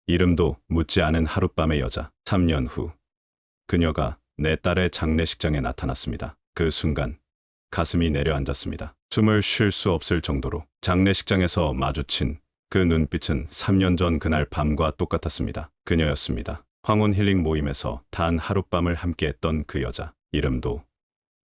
이름도 묻지 않은 하룻밤의 여자. 3년 후 그녀가 내 딸의 장례식장에 나타났습니다. 그 순간 가슴이 내려앉았습니다. 숨을 쉴 수 없을 정도로 장례식장에서 마주친 그 눈빛은 3년 전 그날 밤과 똑같았습니다. 그녀였습니다. 황혼 힐링 모임에서 단 하룻밤을 함께했던 그 여자. 이름도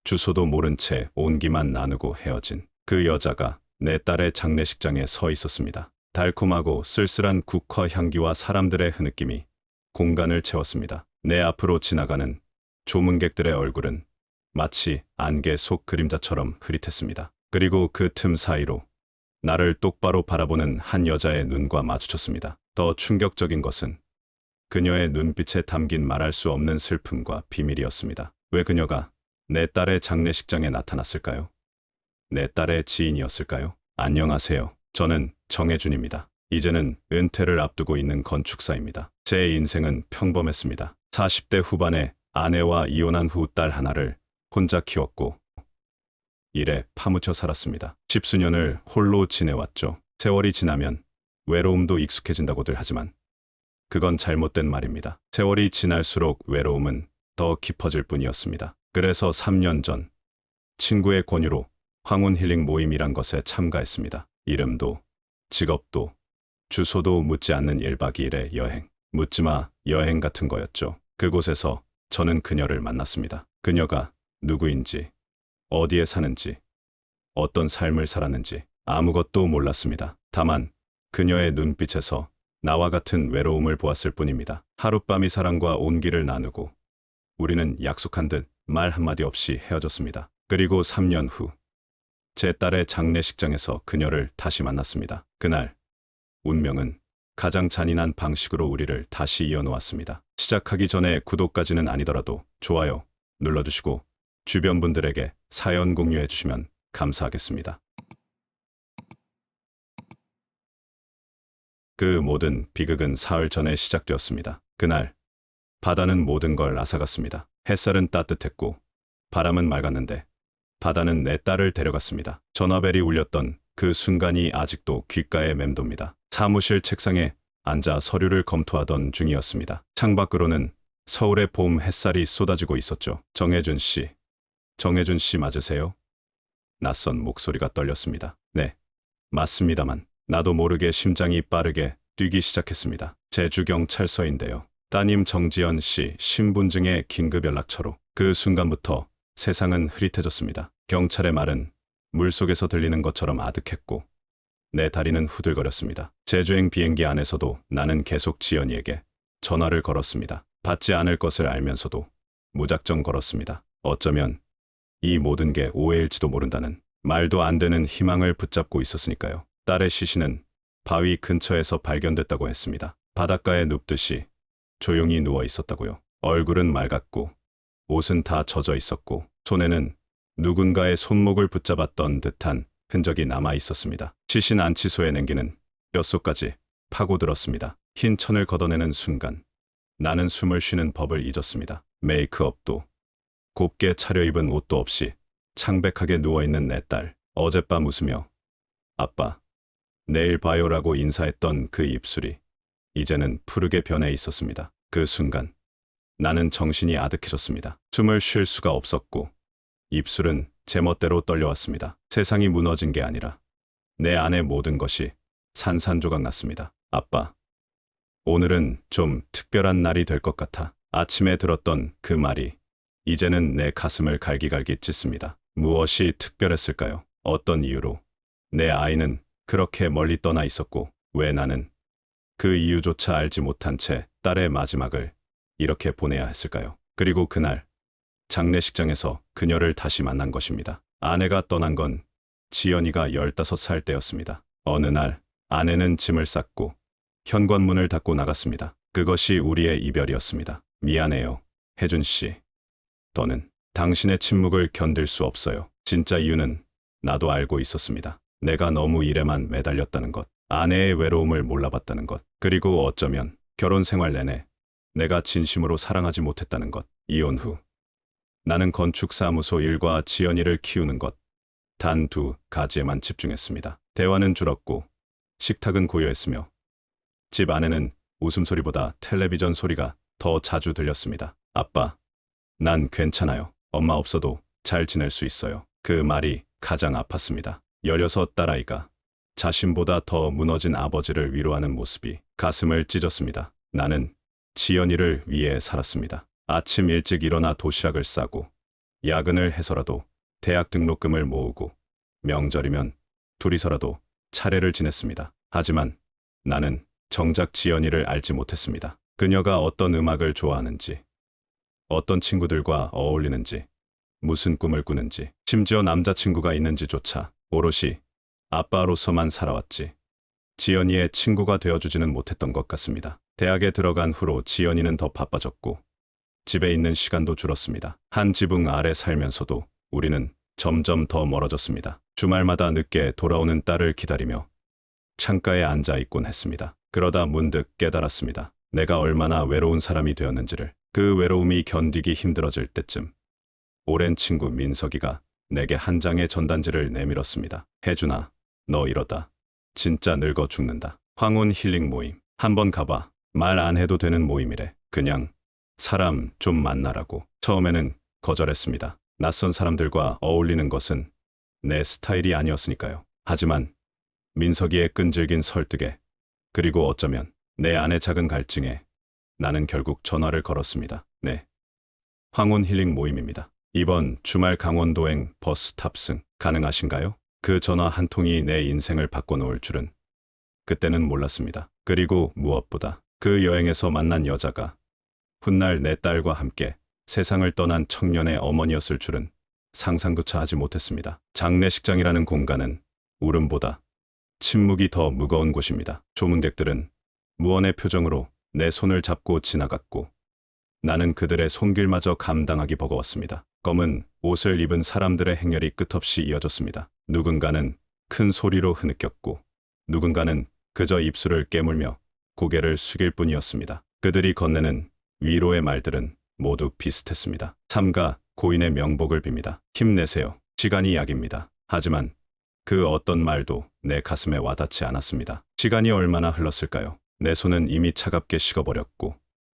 주소도 모른 채 온기만 나누고 헤어진 그 여자가 내 딸의 장례식장에 서 있었습니다. 달콤하고 쓸쓸한 국화 향기와 사람들의 흐느낌이 공간을 채웠습니다. 내 앞으로 지나가는 조문객들의 얼굴은 마치 안개 속 그림자처럼 흐릿했습니다. 그리고 그 틈 사이로 나를 똑바로 바라보는 한 여자의 눈과 마주쳤습니다. 더 충격적인 것은 그녀의 눈빛에 담긴 말할 수 없는 슬픔과 비밀이었습니다. 왜 그녀가 내 딸의 장례식장에 나타났을까요? 내 딸의 지인이었을까요? 안녕하세요. 저는 정혜준입니다. 이제는 은퇴를 앞두고 있는 건축사입니다. 제 인생은 평범했습니다. 40대 후반에 아내와 이혼한 후 딸 하나를 혼자 키웠고 일에 파묻혀 살았습니다. 십수년을 홀로 지내왔죠. 세월이 지나면 외로움도 익숙해진다고들 하지만 그건 잘못된 말입니다. 세월이 지날수록 외로움은 더 깊어질 뿐이었습니다. 그래서 3년 전 친구의 권유로 황혼 힐링 모임이란 것에 참가했습니다. 이름도 직업도 주소도 묻지 않는 1박 2일의 여행. 묻지마 여행 같은 거였죠. 그곳에서 저는 그녀를 만났습니다. 그녀가 누구인지, 어디에 사는지, 어떤 삶을 살았는지 아무것도 몰랐습니다. 다만 그녀의 눈빛에서 나와 같은 외로움을 보았을 뿐입니다. 하룻밤이 사랑과 온기를 나누고 우리는 약속한 듯 말 한마디 없이 헤어졌습니다. 그리고 3년 후 제 딸의 장례식장에서 그녀를 다시 만났습니다. 그날 운명은 가장 잔인한 방식으로 우리를 다시 이어놓았습니다. 시작하기 전에 구독까지는 아니더라도 좋아요 눌러주시고 주변 분들에게 사연 공유해 주시면 감사하겠습니다. 그 모든 비극은 사흘 전에 시작되었습니다. 그날 바다는 모든 걸 앗아갔습니다. 햇살은 따뜻했고 바람은 맑았는데 바다는 내 딸을 데려갔습니다. 전화벨이 울렸던 그 순간이 아직도 귓가에 맴돕니다. 사무실 책상에 앉아 서류를 검토하던 중이었습니다. 창밖으로는 서울의 봄 햇살이 쏟아지고 있었죠. 정혜준 씨 맞으세요? 낯선 목소리가 떨렸습니다. 네, 맞습니다만 나도 모르게 심장이 빠르게 뛰기 시작했습니다. 제주경찰서인데요. 따님 정지연 씨 신분증의 긴급 연락처로. 그 순간부터 세상은 흐릿해졌습니다. 경찰의 말은 물속에서 들리는 것처럼 아득했고 내 다리는 후들거렸습니다. 제주행 비행기 안에서도 나는 계속 지연이에게 전화를 걸었습니다. 받지 않을 것을 알면서도 무작정 걸었습니다. 어쩌면 이 모든 게 오해일지도 모른다는 말도 안 되는 희망을 붙잡고 있었으니까요. 딸의 시신은 바위 근처에서 발견됐다고 했습니다. 바닷가에 눕듯이 조용히 누워 있었다고요. 얼굴은 맑았고 옷은 다 젖어 있었고 손에는 누군가의 손목을 붙잡았던 듯한 흔적이 남아 있었습니다. 시신 안치소에 남기는 뼛속까지 파고들었습니다. 흰 천을 걷어내는 순간 나는 숨을 쉬는 법을 잊었습니다. 메이크업도 곱게 차려입은 옷도 없이 창백하게 누워있는 내 딸. 어젯밤 웃으며 아빠, 내일 봐요라고 인사했던 그 입술이 이제는 푸르게 변해 있었습니다. 그 순간 나는 정신이 아득해졌습니다. 숨을 쉴 수가 없었고 입술은 제멋대로 떨려왔습니다. 세상이 무너진 게 아니라 내 안의 모든 것이 산산조각 났습니다. 아빠, 오늘은 좀 특별한 날이 될 것 같아. 아침에 들었던 그 말이 이제는 내 가슴을 갈기갈기 찢습니다. 무엇이 특별했을까요? 어떤 이유로 내 아이는 그렇게 멀리 떠나 있었고 왜 나는 그 이유조차 알지 못한 채 딸의 마지막을 이렇게 보내야 했을까요? 그리고 그날 장례식장에서 그녀를 다시 만난 것입니다. 아내가 떠난 건 지연이가 15살 때였습니다. 어느 날 아내는 짐을 쌌고 현관문을 닫고 나갔습니다. 그것이 우리의 이별이었습니다. 미안해요, 혜준 씨. 더는 당신의 침묵을 견딜 수 없어요. 진짜 이유는 나도 알고 있었습니다. 내가 너무 일에만 매달렸다는 것, 아내의 외로움을 몰라봤다는 것, 그리고 어쩌면 결혼 생활 내내 내가 진심으로 사랑하지 못했다는 것. 이혼 후 나는 건축사무소 일과 지연이를 키우는 것, 단 두 가지에만 집중했습니다. 대화는 줄었고 식탁은 고요했으며 집 안에는 웃음소리보다 텔레비전 소리가 더 자주 들렸습니다. 아빠, 난 괜찮아요. 엄마 없어도 잘 지낼 수 있어요. 그 말이 가장 아팠습니다. 16 딸아이가 자신보다 더 무너진 아버지를 위로하는 모습이 가슴을 찢었습니다. 나는 지연이를 위해 살았습니다. 아침 일찍 일어나 도시락을 싸고 야근을 해서라도 대학 등록금을 모으고 명절이면 둘이서라도 차례를 지냈습니다. 하지만 나는 정작 지연이를 알지 못했습니다. 그녀가 어떤 음악을 좋아하는지, 어떤 친구들과 어울리는지, 무슨 꿈을 꾸는지, 심지어 남자친구가 있는지조차 오롯이 아빠로서만 살아왔지. 지연이의 친구가 되어주지는 못했던 것 같습니다. 대학에 들어간 후로 지연이는 더 바빠졌고 집에 있는 시간도 줄었습니다. 한 지붕 아래 살면서도 우리는 점점 더 멀어졌습니다. 주말마다 늦게 돌아오는 딸을 기다리며 창가에 앉아 있곤 했습니다. 그러다 문득 깨달았습니다. 내가 얼마나 외로운 사람이 되었는지를. 그 외로움이 견디기 힘들어질 때쯤 오랜 친구 민석이가 내게 한 장의 전단지를 내밀었습니다. 혜준아, 너 이러다 진짜 늙어 죽는다. 황혼 힐링 모임. 한번 가봐. 말 안 해도 되는 모임이래. 그냥 사람 좀 만나라고. 처음에는 거절했습니다. 낯선 사람들과 어울리는 것은 내 스타일이 아니었으니까요. 하지만 민석이의 끈질긴 설득에, 그리고 어쩌면 내 안의 작은 갈증에 나는 결국 전화를 걸었습니다. 네. 황혼 힐링 모임입니다. 이번 주말 강원도행 버스 탑승 가능하신가요? 그 전화 한 통이 내 인생을 바꿔놓을 줄은 그때는 몰랐습니다. 그리고 무엇보다 그 여행에서 만난 여자가 훗날 내 딸과 함께 세상을 떠난 청년의 어머니였을 줄은 상상조차 하지 못했습니다. 장례식장이라는 공간은 울음보다 침묵이 더 무거운 곳입니다. 조문객들은 무언의 표정으로 내 손을 잡고 지나갔고 나는 그들의 손길마저 감당하기 버거웠습니다. 검은 옷을 입은 사람들의 행렬이 끝없이 이어졌습니다. 누군가는 큰 소리로 흐느꼈고 누군가는 그저 입술을 깨물며 고개를 숙일 뿐이었습니다. 그들이 건네는 위로의 말들은 모두 비슷했습니다. 삼가 고인의 명복을 빕니다. 힘내세요. 시간이 약입니다. 하지만 그 어떤 말도 내 가슴에 와닿지 않았습니다. 시간이 얼마나 흘렀을까요? 내 손은 이미 차갑게 식어버렸고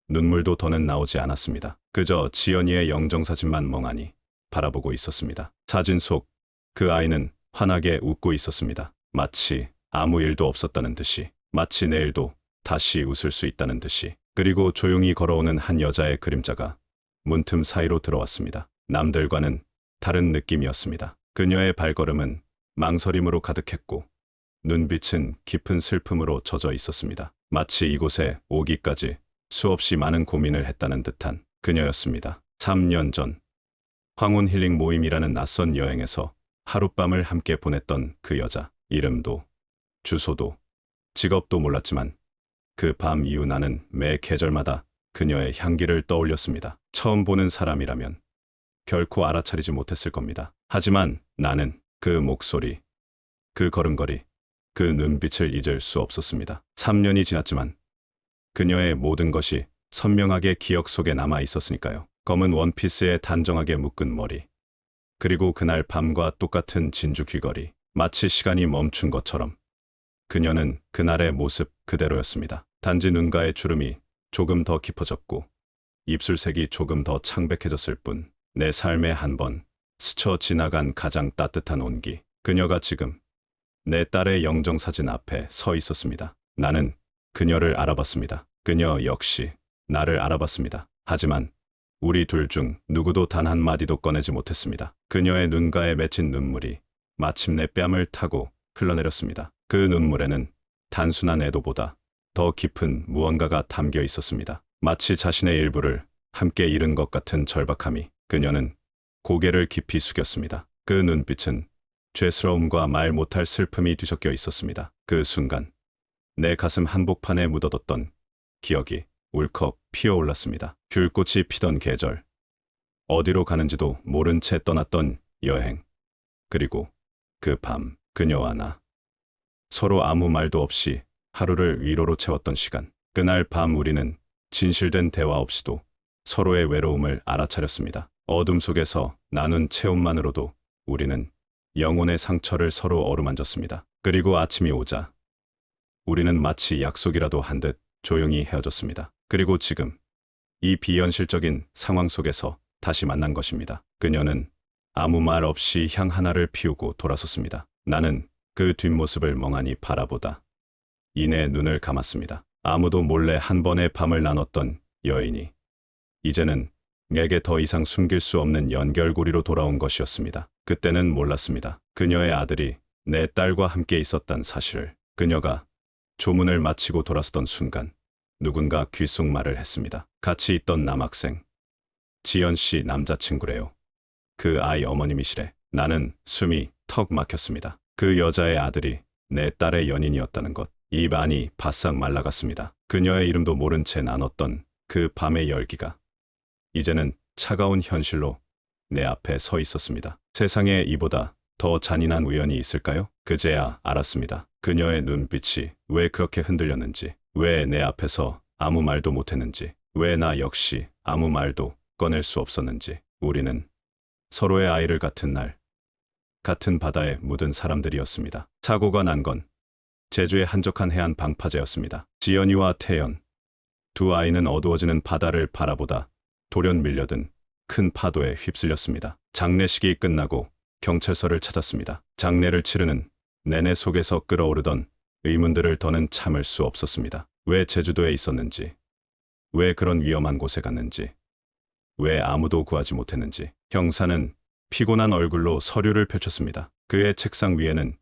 눈물도 더는 나오지 않았습니다. 그저 지연이의 영정사진만 멍하니 바라보고 있었습니다. 사진 속 그 아이는 환하게 웃고 있었습니다. 마치 아무 일도 없었다는 듯이, 마치 내일도 다시 웃을 수 있다는 듯이. 그리고 조용히 걸어오는 한 여자의 그림자가 문틈 사이로 들어왔습니다. 남들과는 다른 느낌이었습니다. 그녀의 발걸음은 망설임으로 가득했고 눈빛은 깊은 슬픔으로 젖어 있었습니다. 마치 이곳에 오기까지 수없이 많은 고민을 했다는 듯한 그녀였습니다. 3년 전 황혼 힐링 모임이라는 낯선 여행에서 하룻밤을 함께 보냈던 그 여자. 이름도 주소도 직업도 몰랐지만 그 밤 이후 나는 매 계절마다 그녀의 향기를 떠올렸습니다. 처음 보는 사람이라면 결코 알아차리지 못했을 겁니다. 하지만 나는 그 목소리, 그 걸음걸이, 그 눈빛을 잊을 수 없었습니다. 3년이 지났지만 그녀의 모든 것이 선명하게 기억 속에 남아 있었으니까요. 검은 원피스에 단정하게 묶은 머리, 그리고 그날 밤과 똑같은 진주 귀걸이. 마치 시간이 멈춘 것처럼 그녀는 그날의 모습 그대로였습니다. 단지 눈가의 주름이 조금 더 깊어졌고 입술색이 조금 더 창백해졌을 뿐. 내 삶에 한 번 스쳐 지나간 가장 따뜻한 온기. 그녀가 지금 내 딸의 영정사진 앞에 서 있었습니다. 나는 그녀를 알아봤습니다. 그녀 역시 나를 알아봤습니다. 하지만 우리 둘 중 누구도 단 한마디도 꺼내지 못했습니다. 그녀의 눈가에 맺힌 눈물이 마침내 뺨을 타고 흘러내렸습니다. 그 눈물에는 단순한 애도보다 더 깊은 무언가가 담겨 있었습니다. 마치 자신의 일부를 함께 잃은 것 같은 절박함이. 그녀는 고개를 깊이 숙였습니다. 그 눈빛은 죄스러움과 말 못할 슬픔이 뒤섞여 있었습니다. 그 순간 내 가슴 한복판에 묻어뒀던 기억이 울컥 피어올랐습니다. 귤꽃이 피던 계절, 어디로 가는지도 모른 채 떠났던 여행, 그리고 그 밤 그녀와 나 서로 아무 말도 없이 하루를 위로로 채웠던 시간. 그날 밤 우리는 진실된 대화 없이도 서로의 외로움을 알아차렸습니다. 어둠 속에서 나눈 체온만으로도 우리는 영혼의 상처를 서로 어루만졌습니다. 그리고 아침이 오자 우리는 마치 약속이라도 한 듯 조용히 헤어졌습니다. 그리고 지금 이 비현실적인 상황 속에서 다시 만난 것입니다. 그녀는 아무 말 없이 향 하나를 피우고 돌아섰습니다. 나는 그 뒷모습을 멍하니 바라보다 이내 눈을 감았습니다. 아무도 몰래 한 번의 밤을 나눴던 여인이 이제는 내게 더 이상 숨길 수 없는 연결고리로 돌아온 것이었습니다. 그때는 몰랐습니다. 그녀의 아들이 내 딸과 함께 있었단 사실을. 그녀가 조문을 마치고 돌아서던 순간 누군가 귓속말을 했습니다. 같이 있던 남학생 지연 씨 남자친구래요. 그 아이 어머님이시래. 나는 숨이 턱 막혔습니다. 그 여자의 아들이 내 딸의 연인이었다는 것. 입 안이 바싹 말라갔습니다. 그녀의 이름도 모른 채 나눴던 그 밤의 열기가 이제는 차가운 현실로 내 앞에 서 있었습니다. 세상에 이보다 더 잔인한 우연이 있을까요? 그제야 알았습니다. 그녀의 눈빛이 왜 그렇게 흔들렸는지, 왜 내 앞에서 아무 말도 못했는지, 왜 나 역시 아무 말도 꺼낼 수 없었는지. 우리는 서로의 아이를 같은 날, 같은 바다에 묻은 사람들이었습니다. 사고가 난 건 제주의 한적한 해안 방파제였습니다. 지연이와 태연, 두 아이는 어두워지는 바다를 바라보다 돌연 밀려든 큰 파도에 휩쓸렸습니다. 장례식이 끝나고 경찰서를 찾았습니다. 장례를 치르는 내내 속에서 끓어오르던 의문들을 더는 참을 수 없었습니다. 왜 제주도에 있었는지, 왜 그런 위험한 곳에 갔는지, 왜 아무도 구하지 못했는지. 형사는 피곤한 얼굴로 서류를 펼쳤습니다. 그의 책상 위에는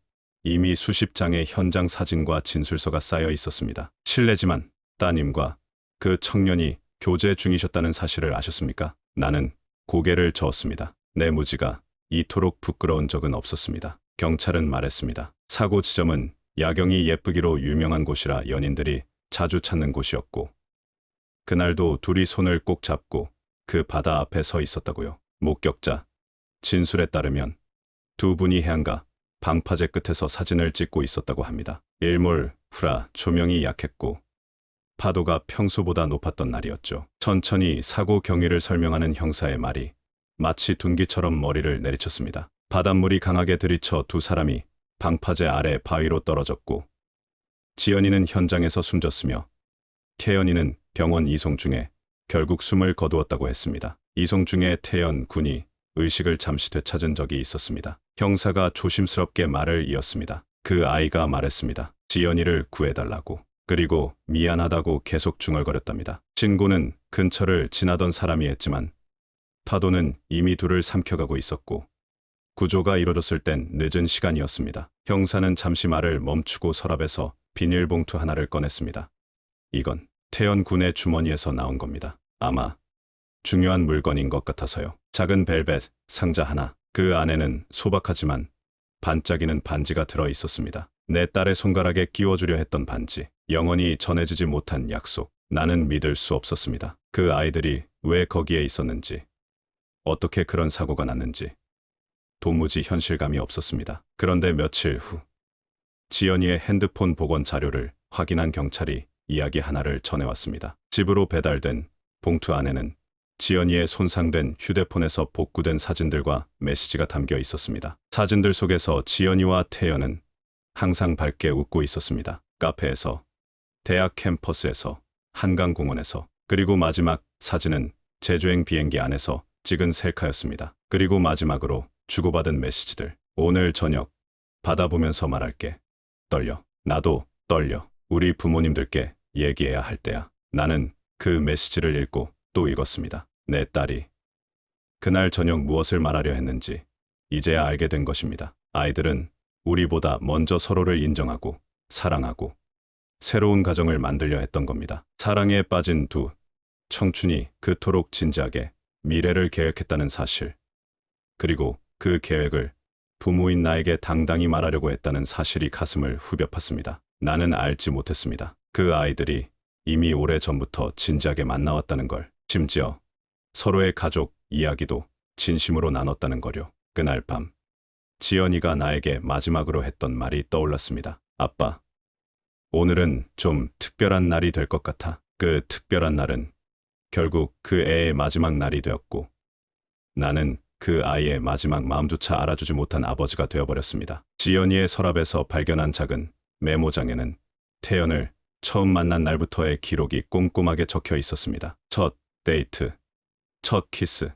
이미 수십 장의 현장 사진과 진술서가 쌓여 있었습니다. 실례지만 따님과 그 청년이 교제 중이셨다는 사실을 아셨습니까? 나는 고개를 저었습니다. 내 무지가 이토록 부끄러운 적은 없었습니다. 경찰은 말했습니다. 사고 지점은 야경이 예쁘기로 유명한 곳이라 연인들이 자주 찾는 곳이었고 그날도 둘이 손을 꼭 잡고 그 바다 앞에 서 있었다고요. 목격자 진술에 따르면 두 분이 해안가 방파제 끝에서 사진을 찍고 있었다고 합니다. 일몰 후라 조명이 약했고 파도가 평소보다 높았던 날이었죠. 천천히 사고 경위를 설명하는 형사의 말이 마치 둔기처럼 머리를 내리쳤습니다. 바닷물이 강하게 들이쳐 두 사람이 방파제 아래 바위로 떨어졌고 지연이는 현장에서 숨졌으며 태연이는 병원 이송 중에 결국 숨을 거두었다고 했습니다. 이송 중에 태연 군이 의식을 잠시 되찾은 적이 있었습니다. 형사가 조심스럽게 말을 이었습니다. 그 아이가 말했습니다. 지연이를 구해달라고. 그리고 미안하다고 계속 중얼거렸답니다. 신고는 근처를 지나던 사람이 했지만 파도는 이미 둘을 삼켜가고 있었고 구조가 이루어졌을 땐 늦은 시간이었습니다. 형사는 잠시 말을 멈추고 서랍에서 비닐봉투 하나를 꺼냈습니다. 이건 태연 군의 주머니에서 나온 겁니다. 아마 중요한 물건인 것 같아서요. 작은 벨벳 상자 하나. 그 안에는 소박하지만 반짝이는 반지가 들어 있었습니다. 내 딸의 손가락에 끼워주려 했던 반지. 영원히 전해지지 못한 약속. 나는 믿을 수 없었습니다. 그 아이들이 왜 거기에 있었는지, 어떻게 그런 사고가 났는지 도무지 현실감이 없었습니다. 그런데 며칠 후 지연이의 핸드폰 복원 자료를 확인한 경찰이 이야기 하나를 전해왔습니다. 집으로 배달된 봉투 안에는 지연이의 손상된 휴대폰에서 복구된 사진들과 메시지가 담겨 있었습니다. 사진들 속에서 지연이와 태연은 항상 밝게 웃고 있었습니다. 카페에서, 대학 캠퍼스에서, 한강공원에서, 그리고 마지막 사진은 제주행 비행기 안에서 찍은 셀카였습니다. 그리고 마지막으로 주고받은 메시지들. 오늘 저녁 바다 보면서 말할게. 떨려. 나도 떨려. 우리 부모님들께 얘기해야 할 때야. 나는 그 메시지를 읽고 또 읽었습니다. 내 딸이 그날 저녁 무엇을 말하려 했는지 이제야 알게 된 것입니다. 아이들은 우리보다 먼저 서로를 인정하고 사랑하고 새로운 가정을 만들려 했던 겁니다. 사랑에 빠진 두 청춘이 그토록 진지하게 미래를 계획했다는 사실, 그리고 그 계획을 부모인 나에게 당당히 말하려고 했다는 사실이 가슴을 후벼 팠습니다. 나는 알지 못했습니다. 그 아이들이 이미 오래전부터 진지하게 만나왔다는 걸, 심지어 서로의 가족 이야기도 진심으로 나눴다는 거요. 그날 밤 지연이가 나에게 마지막으로 했던 말이 떠올랐습니다. 아빠, 오늘은 좀 특별한 날이 될 것 같아. 그 특별한 날은 결국 그 애의 마지막 날이 되었고 나는 그 아이의 마지막 마음조차 알아주지 못한 아버지가 되어버렸습니다. 지연이의 서랍에서 발견한 작은 메모장에는 태연을 처음 만난 날부터의 기록이 꼼꼼하게 적혀 있었습니다. 첫 데이트, 첫 키스,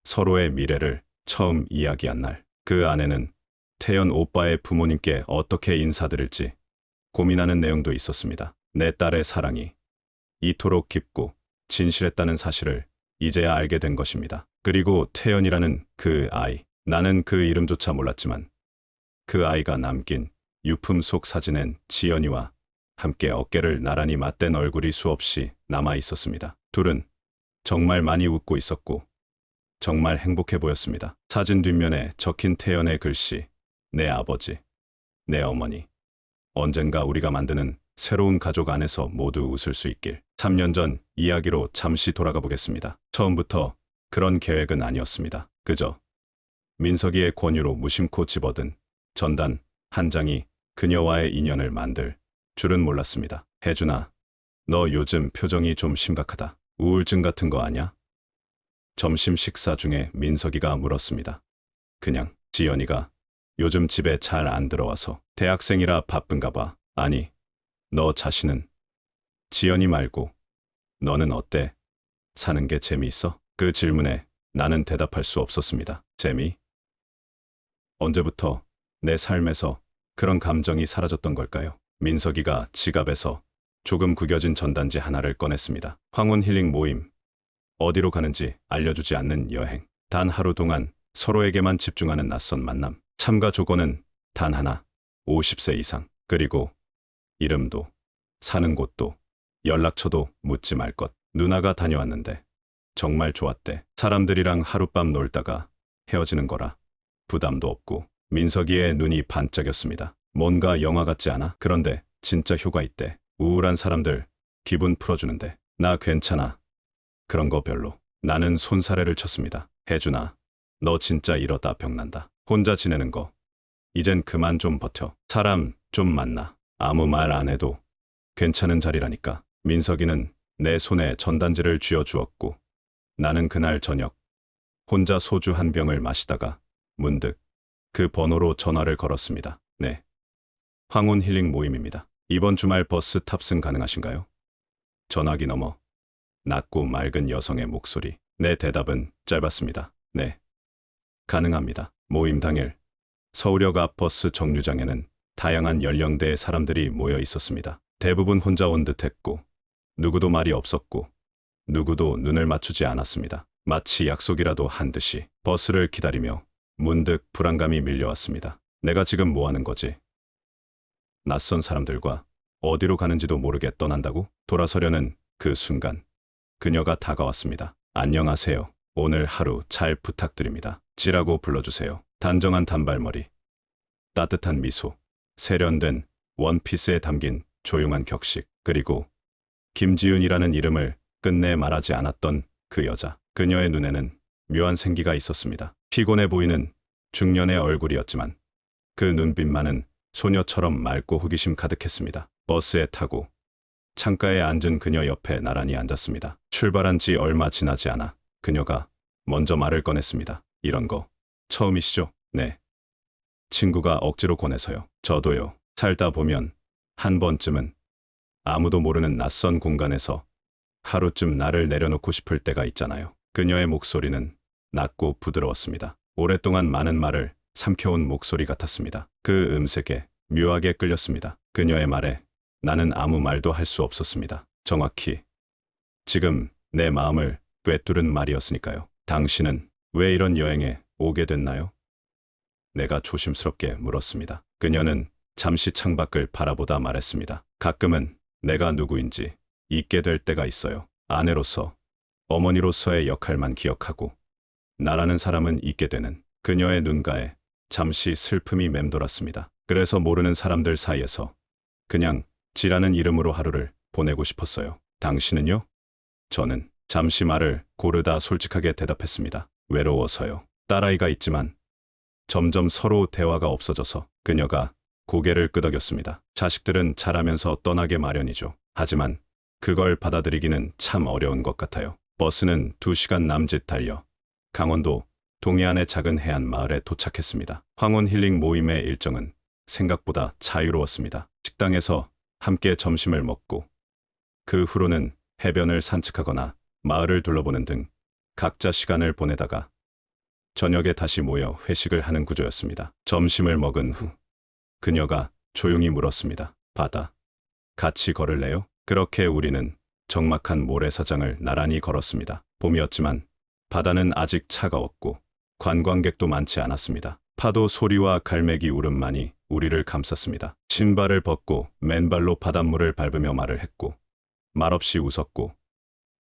서로의 미래를 처음 이야기한 날. 그 안에는 태연 오빠의 부모님께 어떻게 인사드릴지 고민하는 내용도 있었습니다. 내 딸의 사랑이 이토록 깊고 진실했다는 사실을 이제야 알게 된 것입니다. 그리고 태연이라는 그 아이, 나는 그 이름조차 몰랐지만 그 아이가 남긴 유품 속 사진엔 지연이와 함께 어깨를 나란히 맞댄 얼굴이 수없이 남아 있었습니다. 둘은 정말 많이 웃고 있었고 정말 행복해 보였습니다. 사진 뒷면에 적힌 태연의 글씨, 내 아버지, 내 어머니, 언젠가 우리가 만드는 새로운 가족 안에서 모두 웃을 수 있길. 3년 전 이야기로 잠시 돌아가 보겠습니다. 처음부터 그런 계획은 아니었습니다. 그저 민석이의 권유로 무심코 집어든 전단 한 장이 그녀와의 인연을 만들 줄은 몰랐습니다. 혜준아, 너 요즘 표정이 좀 심각하다. 우울증 같은 거 아냐? 점심 식사 중에 민석이가 물었습니다. 그냥. 지연이가 요즘 집에 잘 안 들어와서. 대학생이라 바쁜가 봐. 아니, 너 자신은? 지연이 말고 너는 어때? 사는 게 재미있어? 그 질문에 나는 대답할 수 없었습니다. 재미? 언제부터 내 삶에서 그런 감정이 사라졌던 걸까요? 민석이가 지갑에서 조금 구겨진 전단지 하나를 꺼냈습니다. 황혼 힐링 모임. 어디로 가는지 알려주지 않는 여행. 단 하루 동안 서로에게만 집중하는 낯선 만남. 참가 조건은 단 하나. 50세 이상. 그리고 이름도, 사는 곳도, 연락처도 묻지 말 것. 누나가 다녀왔는데 정말 좋았대. 사람들이랑 하룻밤 놀다가 헤어지는 거라 부담도 없고. 민석이의 눈이 반짝였습니다. 뭔가 영화 같지 않아? 그런데 진짜 효과 있대. 우울한 사람들 기분 풀어주는데. 나 괜찮아. 그런 거 별로. 나는 손사래를 쳤습니다. 혜준아, 너 진짜 이러다 병난다. 혼자 지내는 거 이젠 그만 좀 버텨. 사람 좀 만나. 아무 말 안 해도 괜찮은 자리라니까. 민석이는 내 손에 전단지를 쥐어주었고 나는 그날 저녁 혼자 소주 한 병을 마시다가 문득 그 번호로 전화를 걸었습니다. 네. 황혼 힐링 모임입니다. 이번 주말 버스 탑승 가능하신가요? 전화기 너머 낮고 맑은 여성의 목소리. 내 대답은 짧았습니다. 네. 가능합니다. 모임 당일 서울역 앞 버스 정류장에는 다양한 연령대의 사람들이 모여 있었습니다. 대부분 혼자 온 듯했고 누구도 말이 없었고 누구도 눈을 맞추지 않았습니다. 마치 약속이라도 한 듯이 버스를 기다리며 문득 불안감이 밀려왔습니다. 내가 지금 뭐 하는 거지? 낯선 사람들과 어디로 가는지도 모르게 떠난다고? 돌아서려는 그 순간 그녀가 다가왔습니다. 안녕하세요. 오늘 하루 잘 부탁드립니다. 지라고 불러주세요. 단정한 단발머리, 따뜻한 미소, 세련된 원피스에 담긴 조용한 격식, 그리고 김지윤이라는 이름을 끝내 말하지 않았던 그 여자. 그녀의 눈에는 묘한 생기가 있었습니다. 피곤해 보이는 중년의 얼굴이었지만 그 눈빛만은 소녀처럼 맑고 호기심 가득했습니다. 버스에 타고 창가에 앉은 그녀 옆에 나란히 앉았습니다. 출발한 지 얼마 지나지 않아 그녀가 먼저 말을 꺼냈습니다. 이런 거 처음이시죠? 네. 친구가 억지로 권해서요. 저도요. 살다 보면 한 번쯤은 아무도 모르는 낯선 공간에서 하루쯤 나를 내려놓고 싶을 때가 있잖아요. 그녀의 목소리는 낮고 부드러웠습니다. 오랫동안 많은 말을 삼켜온 목소리 같았습니다. 그 음색에 묘하게 끌렸습니다. 그녀의 말에 나는 아무 말도 할 수 없었습니다. 정확히 지금 내 마음을 꿰뚫은 말이었으니까요. 당신은 왜 이런 여행에 오게 됐나요? 내가 조심스럽게 물었습니다. 그녀는 잠시 창밖을 바라보다 말했습니다. 가끔은 내가 누구인지 잊게 될 때가 있어요. 아내로서, 어머니로서의 역할만 기억하고 나라는 사람은 잊게 되는. 그녀의 눈가에 잠시 슬픔이 맴돌았습니다. 그래서 모르는 사람들 사이에서 그냥 지라는 이름으로 하루를 보내고 싶었어요. 당신은요? 저는 잠시 말을 고르다 솔직하게 대답했습니다. 외로워서요. 딸아이가 있지만 점점 서로 대화가 없어져서. 그녀가 고개를 끄덕였습니다. 자식들은 자라면서 떠나게 마련이죠. 하지만 그걸 받아들이기는 참 어려운 것 같아요. 버스는 2시간 남짓 달려 강원도 동해안의 작은 해안 마을에 도착했습니다. 황혼 힐링 모임의 일정은 생각보다 자유로웠습니다. 식당에서 함께 점심을 먹고 그 후로는 해변을 산책하거나 마을을 둘러보는 등 각자 시간을 보내다가 저녁에 다시 모여 회식을 하는 구조였습니다. 점심을 먹은 후 그녀가 조용히 물었습니다. 바다, 같이 걸을래요? 그렇게 우리는 적막한 모래사장을 나란히 걸었습니다. 봄이었지만 바다는 아직 차가웠고 관광객도 많지 않았습니다. 파도 소리와 갈매기 울음만이 우리를 감쌌습니다. 신발을 벗고 맨발로 바닷물을 밟으며 말을 했고 말없이 웃었고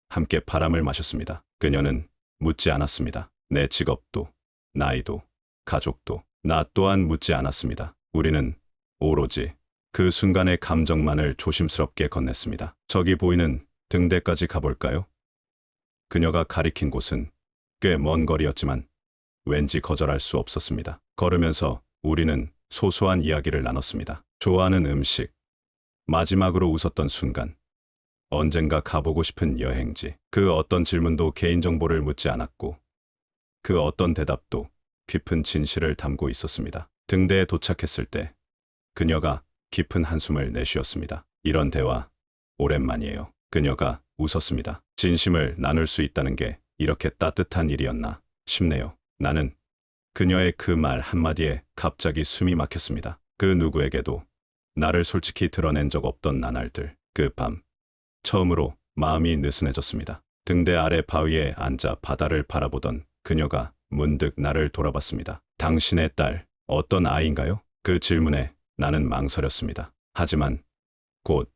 함께 바람을 마셨습니다. 그녀는 묻지 않았습니다. 내 직업도, 나이도, 가족도, 나 또한 묻지 않았습니다. 우리는 오로지 그 순간의 감정만을 조심스럽게 건넸습니다. 저기 보이는 등대까지 가볼까요? 그녀가 가리킨 곳은 꽤 먼 거리였지만 왠지 거절할 수 없었습니다. 걸으면서 우리는 소소한 이야기를 나눴습니다. 좋아하는 음식, 마지막으로 웃었던 순간, 언젠가 가보고 싶은 여행지. 그 어떤 질문도 개인정보를 묻지 않았고 그 어떤 대답도 깊은 진실을 담고 있었습니다. 등대에 도착했을 때 그녀가 깊은 한숨을 내쉬었습니다. 이런 대화 오랜만이에요. 그녀가 웃었습니다. 진심을 나눌 수 있다는 게 이렇게 따뜻한 일이었나 싶네요. 나는 그녀의 그 말 한마디에 갑자기 숨이 막혔습니다. 그 누구에게도 나를 솔직히 드러낸 적 없던 나날들. 그 밤 처음으로 마음이 느슨해졌습니다. 등대 아래 바위에 앉아 바다를 바라보던 그녀가 문득 나를 돌아봤습니다. 당신의 딸, 어떤 아이인가요? 그 질문에 나는 망설였습니다. 하지만 곧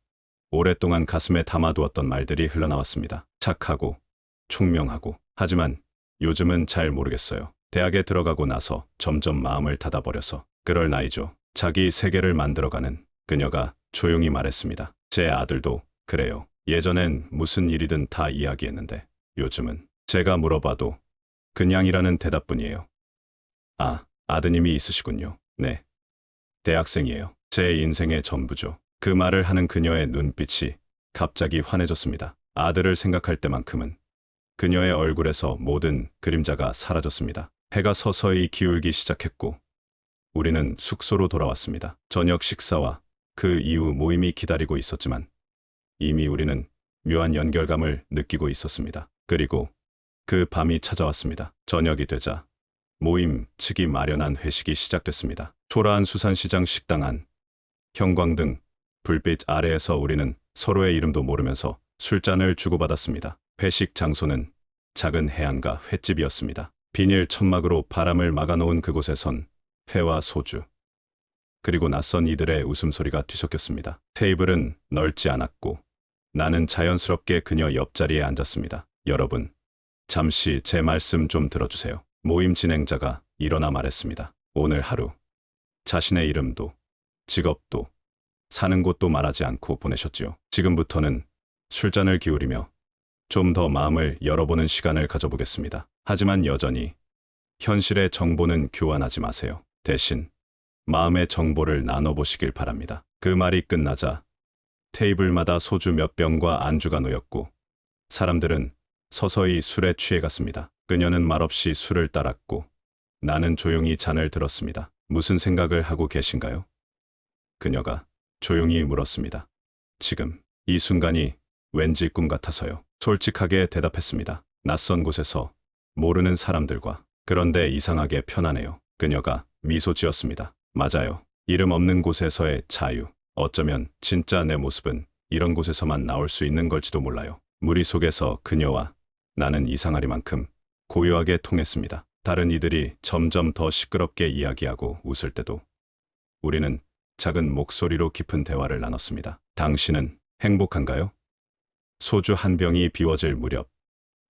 오랫동안 가슴에 담아두었던 말들이 흘러나왔습니다. 착하고 총명하고. 하지만 요즘은 잘 모르겠어요. 대학에 들어가고 나서 점점 마음을 닫아버려서. 그럴 나이죠. 자기 세계를 만들어가는. 그녀가 조용히 말했습니다. 제 아들도 그래요. 예전엔 무슨 일이든 다 이야기했는데 요즘은 제가 물어봐도 그냥이라는 대답뿐이에요. 아, 아드님이 있으시군요. 네. 대학생이에요. 제 인생의 전부죠. 그 말을 하는 그녀의 눈빛이 갑자기 환해졌습니다. 아들을 생각할 때만큼은 그녀의 얼굴에서 모든 그림자가 사라졌습니다. 해가 서서히 기울기 시작했고 우리는 숙소로 돌아왔습니다. 저녁 식사와 그 이후 모임이 기다리고 있었지만 이미 우리는 묘한 연결감을 느끼고 있었습니다. 그리고 그 밤이 찾아왔습니다. 저녁이 되자 모임 측이 마련한 회식이 시작됐습니다. 초라한 수산시장 식당 안, 형광등, 불빛 아래에서 우리는 서로의 이름도 모르면서 술잔을 주고받았습니다. 회식 장소는 작은 해안가 횟집이었습니다. 비닐 천막으로 바람을 막아놓은 그곳에선 회와 소주, 그리고 낯선 이들의 웃음소리가 뒤섞였습니다. 테이블은 넓지 않았고 나는 자연스럽게 그녀 옆자리에 앉았습니다. 여러분, 잠시 제 말씀 좀 들어주세요. 모임 진행자가 일어나 말했습니다. 오늘 하루 자신의 이름도 직업도 사는 곳도 말하지 않고 보내셨지요. 지금부터는 술잔을 기울이며 좀 더 마음을 열어보는 시간을 가져보겠습니다. 하지만 여전히 현실의 정보는 교환하지 마세요. 대신 마음의 정보를 나눠보시길 바랍니다. 그 말이 끝나자 테이블마다 소주 몇 병과 안주가 놓였고 사람들은 서서히 술에 취해갔습니다. 그녀는 말없이 술을 따랐고 나는 조용히 잔을 들었습니다. 무슨 생각을 하고 계신가요? 그녀가 조용히 물었습니다. 지금 이 순간이 왠지 꿈 같아서요. 솔직하게 대답했습니다. 낯선 곳에서 모르는 사람들과. 그런데 이상하게 편하네요. 그녀가 미소 지었습니다. 맞아요. 이름 없는 곳에서의 자유. 어쩌면 진짜 내 모습은 이런 곳에서만 나올 수 있는 걸지도 몰라요. 무리 속에서 그녀와 나는 이상하리만큼 고요하게 통했습니다. 다른 이들이 점점 더 시끄럽게 이야기하고 웃을 때도 우리는 작은 목소리로 깊은 대화를 나눴습니다. 당신은 행복한가요? 소주 한 병이 비워질 무렵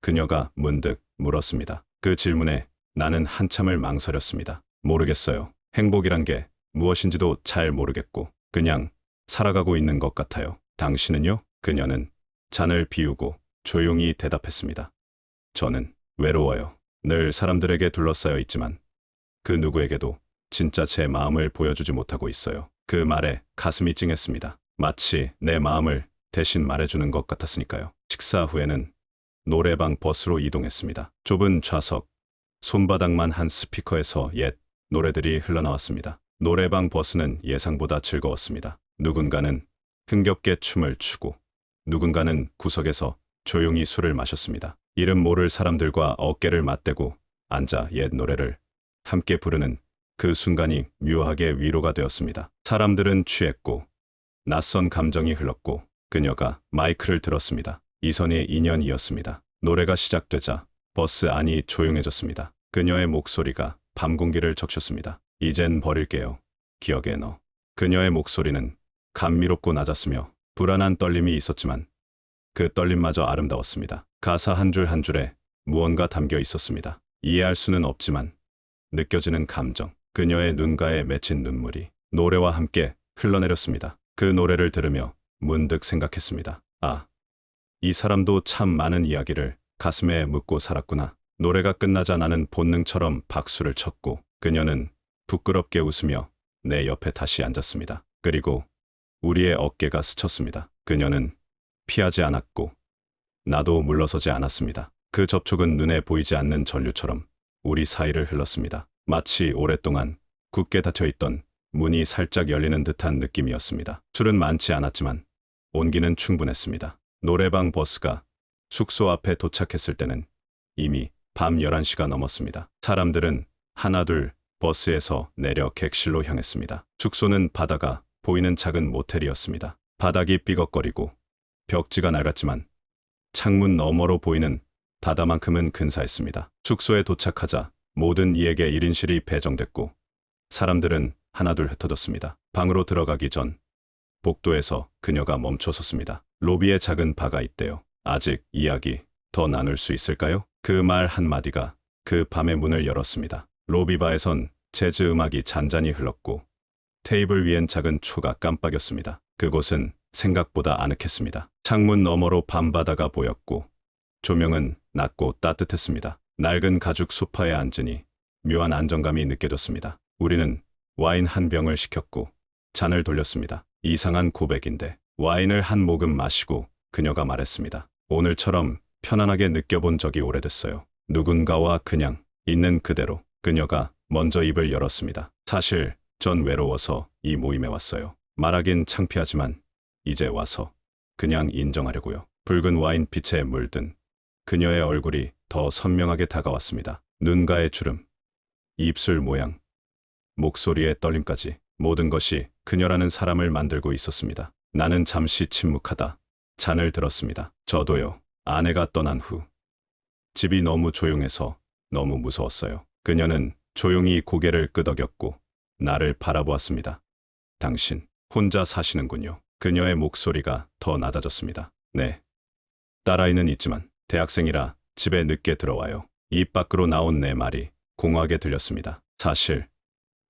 그녀가 문득 물었습니다. 그 질문에 나는 한참을 망설였습니다. 모르겠어요. 행복이란 게 무엇인지도 잘 모르겠고 그냥 살아가고 있는 것 같아요. 당신은요? 그녀는 잔을 비우고 조용히 대답했습니다. 저는 외로워요. 늘 사람들에게 둘러싸여 있지만 그 누구에게도 진짜 제 마음을 보여주지 못하고 있어요. 그 말에 가슴이 찡했습니다. 마치 내 마음을 대신 말해주는 것 같았으니까요. 식사 후에는 노래방 버스로 이동했습니다. 좁은 좌석, 손바닥만 한 스피커에서 옛 노래들이 흘러나왔습니다. 노래방 버스는 예상보다 즐거웠습니다. 누군가는 흥겹게 춤을 추고 누군가는 구석에서 조용히 술을 마셨습니다. 이름 모를 사람들과 어깨를 맞대고 앉아 옛 노래를 함께 부르는 그 순간이 묘하게 위로가 되었습니다. 사람들은 취했고 낯선 감정이 흘렀고 그녀가 마이크를 들었습니다. 이선희의 인연이었습니다. 노래가 시작되자 버스 안이 조용해졌습니다. 그녀의 목소리가 밤 공기를 적셨습니다. 이젠 버릴게요. 기억에 넣어. 그녀의 목소리는 감미롭고 낮았으며 불안한 떨림이 있었지만 그 떨림마저 아름다웠습니다. 가사 한 줄 한 줄에 무언가 담겨 있었습니다. 이해할 수는 없지만 느껴지는 감정, 그녀의 눈가에 맺힌 눈물이 노래와 함께 흘러내렸습니다. 그 노래를 들으며 문득 생각했습니다. 아, 이 사람도 참 많은 이야기를 가슴에 묻고 살았구나. 노래가 끝나자 나는 본능처럼 박수를 쳤고 그녀는 부끄럽게 웃으며 내 옆에 다시 앉았습니다. 그리고 우리의 어깨가 스쳤습니다. 그녀는 피하지 않았고 나도 물러서지 않았습니다. 그 접촉은 눈에 보이지 않는 전류처럼 우리 사이를 흘렀습니다. 마치 오랫동안 굳게 닫혀있던 문이 살짝 열리는 듯한 느낌이었습니다. 술은 많지 않았지만 온기는 충분했습니다. 노래방 버스가 숙소 앞에 도착했을 때는 이미 밤 11시가 넘었습니다. 사람들은 하나둘 버스에서 내려 객실로 향했습니다. 숙소는 바다가 보이는 작은 모텔이었습니다. 바닥이 삐걱거리고 벽지가 낡았지만 창문 너머로 보이는 바다만큼은 근사했습니다. 숙소에 도착하자 모든 이에게 1인실이 배정됐고 사람들은 하나둘 흩어졌습니다. 방으로 들어가기 전 복도에서 그녀가 멈춰섰습니다. 로비에 작은 바가 있대요. 아직 이야기 더 나눌 수 있을까요? 그 말 한마디가 그 밤의 문을 열었습니다. 로비바에선 재즈 음악이 잔잔히 흘렀고 테이블 위엔 작은 초가 깜빡였습니다. 그곳은 생각보다 아늑했습니다. 창문 너머로 밤바다가 보였고 조명은 낮고 따뜻했습니다. 낡은 가죽 소파에 앉으니 묘한 안정감이 느껴졌습니다. 우리는 와인 한 병을 시켰고 잔을 돌렸습니다. 이상한 고백인데 와인을 한 모금 마시고 그녀가 말했습니다. 오늘처럼 편안하게 느껴본 적이 오래됐어요. 누군가와 그냥 있는 그대로. 그녀가 먼저 입을 열었습니다. 사실 전 외로워서 이 모임에 왔어요. 말하긴 창피하지만 이제 와서 그냥 인정하려고요. 붉은 와인 빛에 물든 그녀의 얼굴이 더 선명하게 다가왔습니다. 눈가의 주름, 입술 모양, 목소리의 떨림까지 모든 것이 그녀라는 사람을 만들고 있었습니다. 나는 잠시 침묵하다 잔을 들었습니다. 저도요. 아내가 떠난 후 집이 너무 조용해서 너무 무서웠어요. 그녀는 조용히 고개를 끄덕였고 나를 바라보았습니다. 당신 혼자 사시는군요. 그녀의 목소리가 더 낮아졌습니다. 네. 딸아이는 있지만 대학생이라 집에 늦게 들어와요. 입 밖으로 나온 내 말이 공허하게 들렸습니다. 사실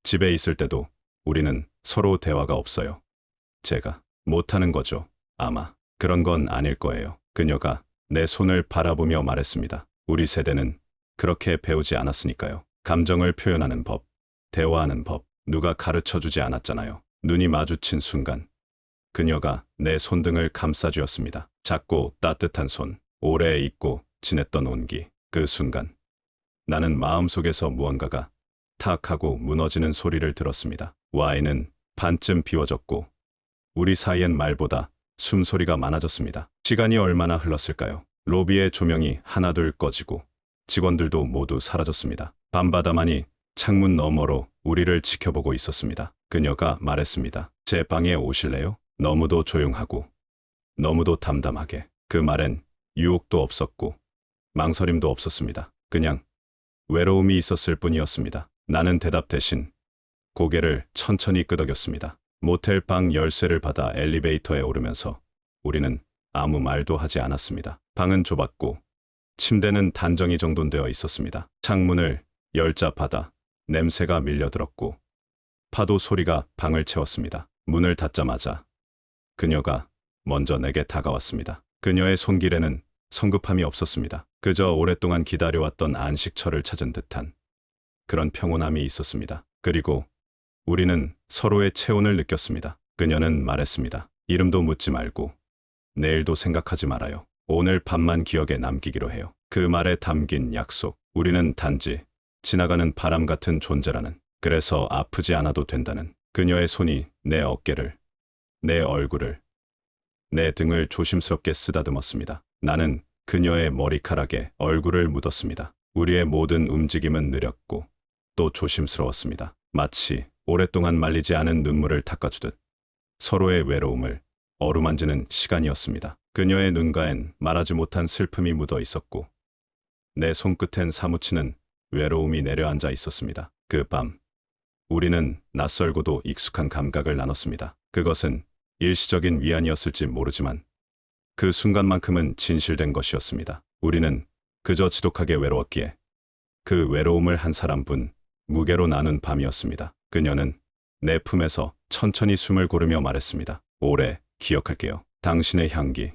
집에 있을 때도 우리는 서로 대화가 없어요. 제가 못하는 거죠. 아마 그런 건 아닐 거예요. 그녀가 내 손을 바라보며 말했습니다. 우리 세대는 그렇게 배우지 않았으니까요. 감정을 표현하는 법, 대화하는 법, 누가 가르쳐 주지 않았잖아요. 눈이 마주친 순간 그녀가 내 손등을 감싸주었습니다. 작고 따뜻한 손, 오래 잊고 지냈던 온기. 그 순간 나는 마음속에서 무언가가 탁 하고 무너지는 소리를 들었습니다. 와인은 반쯤 비워졌고 우리 사이엔 말보다 숨소리가 많아졌습니다. 시간이 얼마나 흘렀을까요? 로비의 조명이 하나둘 꺼지고 직원들도 모두 사라졌습니다. 밤바다만이 창문 너머로 우리를 지켜보고 있었습니다. 그녀가 말했습니다. 제 방에 오실래요? 너무도 조용하고 너무도 담담하게. 그 말엔 유혹도 없었고 망설임도 없었습니다. 그냥 외로움이 있었을 뿐이었습니다. 나는 대답 대신 고개를 천천히 끄덕였습니다. 모텔 방 열쇠를 받아 엘리베이터에 오르면서 우리는 아무 말도 하지 않았습니다. 방은 좁았고 침대는 단정히 정돈되어 있었습니다. 창문을 열자 바다 냄새가 밀려들었고 파도 소리가 방을 채웠습니다. 문을 닫자마자 그녀가 먼저 내게 다가왔습니다. 그녀의 손길에는 성급함이 없었습니다. 그저 오랫동안 기다려왔던 안식처를 찾은 듯한 그런 평온함이 있었습니다. 그리고 우리는 서로의 체온을 느꼈습니다. 그녀는 말했습니다. 이름도 묻지 말고 내일도 생각하지 말아요. 오늘 밤만 기억에 남기기로 해요. 그 말에 담긴 약속. 우리는 단지 지나가는 바람 같은 존재라는, 그래서 아프지 않아도 된다는. 그녀의 손이 내 어깨를, 내 얼굴을, 내 등을 조심스럽게 쓰다듬었습니다. 나는 그녀의 머리카락에 얼굴을 묻었습니다. 우리의 모든 움직임은 느렸고 또 조심스러웠습니다. 마치 오랫동안 말리지 않은 눈물을 닦아주듯 서로의 외로움을 어루만지는 시간이었습니다. 그녀의 눈가엔 말하지 못한 슬픔이 묻어 있었고 내 손끝엔 사무치는 외로움이 내려앉아 있었습니다. 그 밤 우리는 낯설고도 익숙한 감각을 나눴습니다. 그것은 일시적인 위안이었을지 모르지만 그 순간만큼은 진실된 것이었습니다. 우리는 그저 지독하게 외로웠기에 그 외로움을 한 사람분 무게로 나눈 밤이었습니다. 그녀는 내 품에서 천천히 숨을 고르며 말했습니다. 오래 기억할게요. 당신의 향기,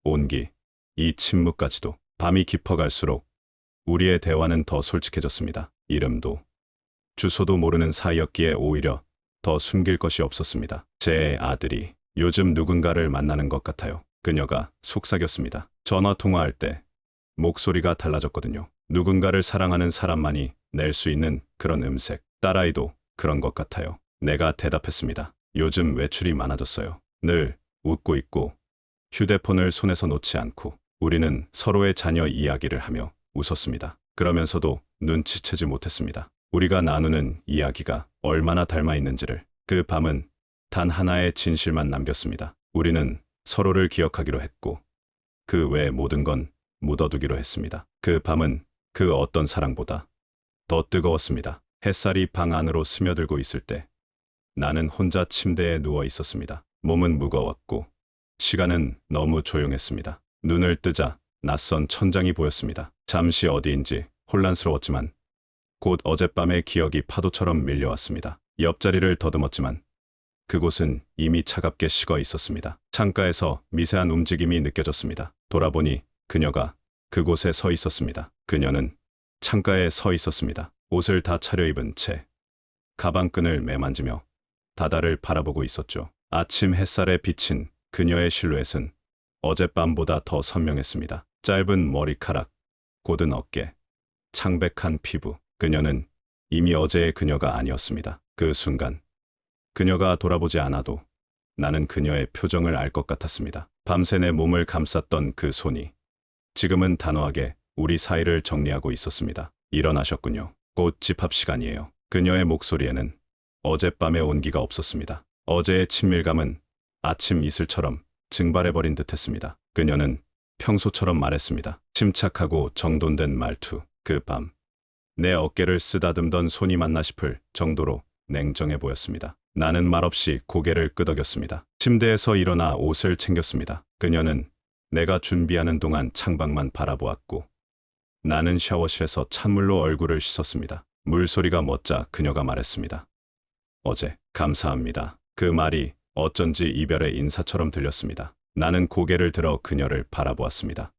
온기, 이 침묵까지도. 밤이 깊어갈수록 우리의 대화는 더 솔직해졌습니다. 이름도 주소도 모르는 사이였기에 오히려 더 숨길 것이 없었습니다. 제 아들이 요즘 누군가를 만나는 것 같아요. 그녀가 속삭였습니다. 전화 통화할 때 목소리가 달라졌거든요. 누군가를 사랑하는 사람만이 낼 수 있는 그런 음색. 딸아이도 그런 것 같아요. 내가 대답했습니다. 요즘 외출이 많아졌어요. 늘 웃고 있고 휴대폰을 손에서 놓지 않고. 우리는 서로의 자녀 이야기를 하며 웃었습니다. 그러면서도 눈치채지 못했습니다. 우리가 나누는 이야기가 얼마나 닮아 있는지를. 그 밤은 단 하나의 진실만 남겼습니다. 우리는 서로를 기억하기로 했고 그 외 모든 건 묻어두기로 했습니다. 그 밤은 그 어떤 사랑보다 더 뜨거웠습니다. 햇살이 방 안으로 스며들고 있을 때 나는 혼자 침대에 누워 있었습니다. 몸은 무거웠고 시간은 너무 조용했습니다. 눈을 뜨자 낯선 천장이 보였습니다. 잠시 어디인지 혼란스러웠지만 곧 어젯밤의 기억이 파도처럼 밀려왔습니다. 옆자리를 더듬었지만 그곳은 이미 차갑게 식어 있었습니다. 창가에서 미세한 움직임이 느껴졌습니다. 돌아보니 그녀가 그곳에 서 있었습니다. 그녀는 창가에 서 있었습니다. 옷을 다 차려입은 채 가방끈을 매만지며 바다를 바라보고 있었죠. 아침 햇살에 비친 그녀의 실루엣은 어젯밤보다 더 선명했습니다. 짧은 머리카락, 곧은 어깨, 창백한 피부. 그녀는 이미 어제의 그녀가 아니었습니다. 그 순간 그녀가 돌아보지 않아도 나는 그녀의 표정을 알 것 같았습니다. 밤새 내 몸을 감쌌던 그 손이 지금은 단호하게 우리 사이를 정리하고 있었습니다. 일어나셨군요. 곧 집합 시간이에요. 그녀의 목소리에는 어젯밤의 온기가 없었습니다. 어제의 친밀감은 아침 이슬처럼 증발해버린 듯했습니다. 그녀는 평소처럼 말했습니다. 침착하고 정돈된 말투. 그 밤 내 어깨를 쓰다듬던 손이 맞나 싶을 정도로 냉정해 보였습니다. 나는 말없이 고개를 끄덕였습니다. 침대에서 일어나 옷을 챙겼습니다. 그녀는 내가 준비하는 동안 창밖만 바라보았고 나는 샤워실에서 찬물로 얼굴을 씻었습니다. 물소리가 멎자 그녀가 말했습니다. 어제 감사합니다. 그 말이 어쩐지 이별의 인사처럼 들렸습니다. 나는 고개를 들어 그녀를 바라보았습니다.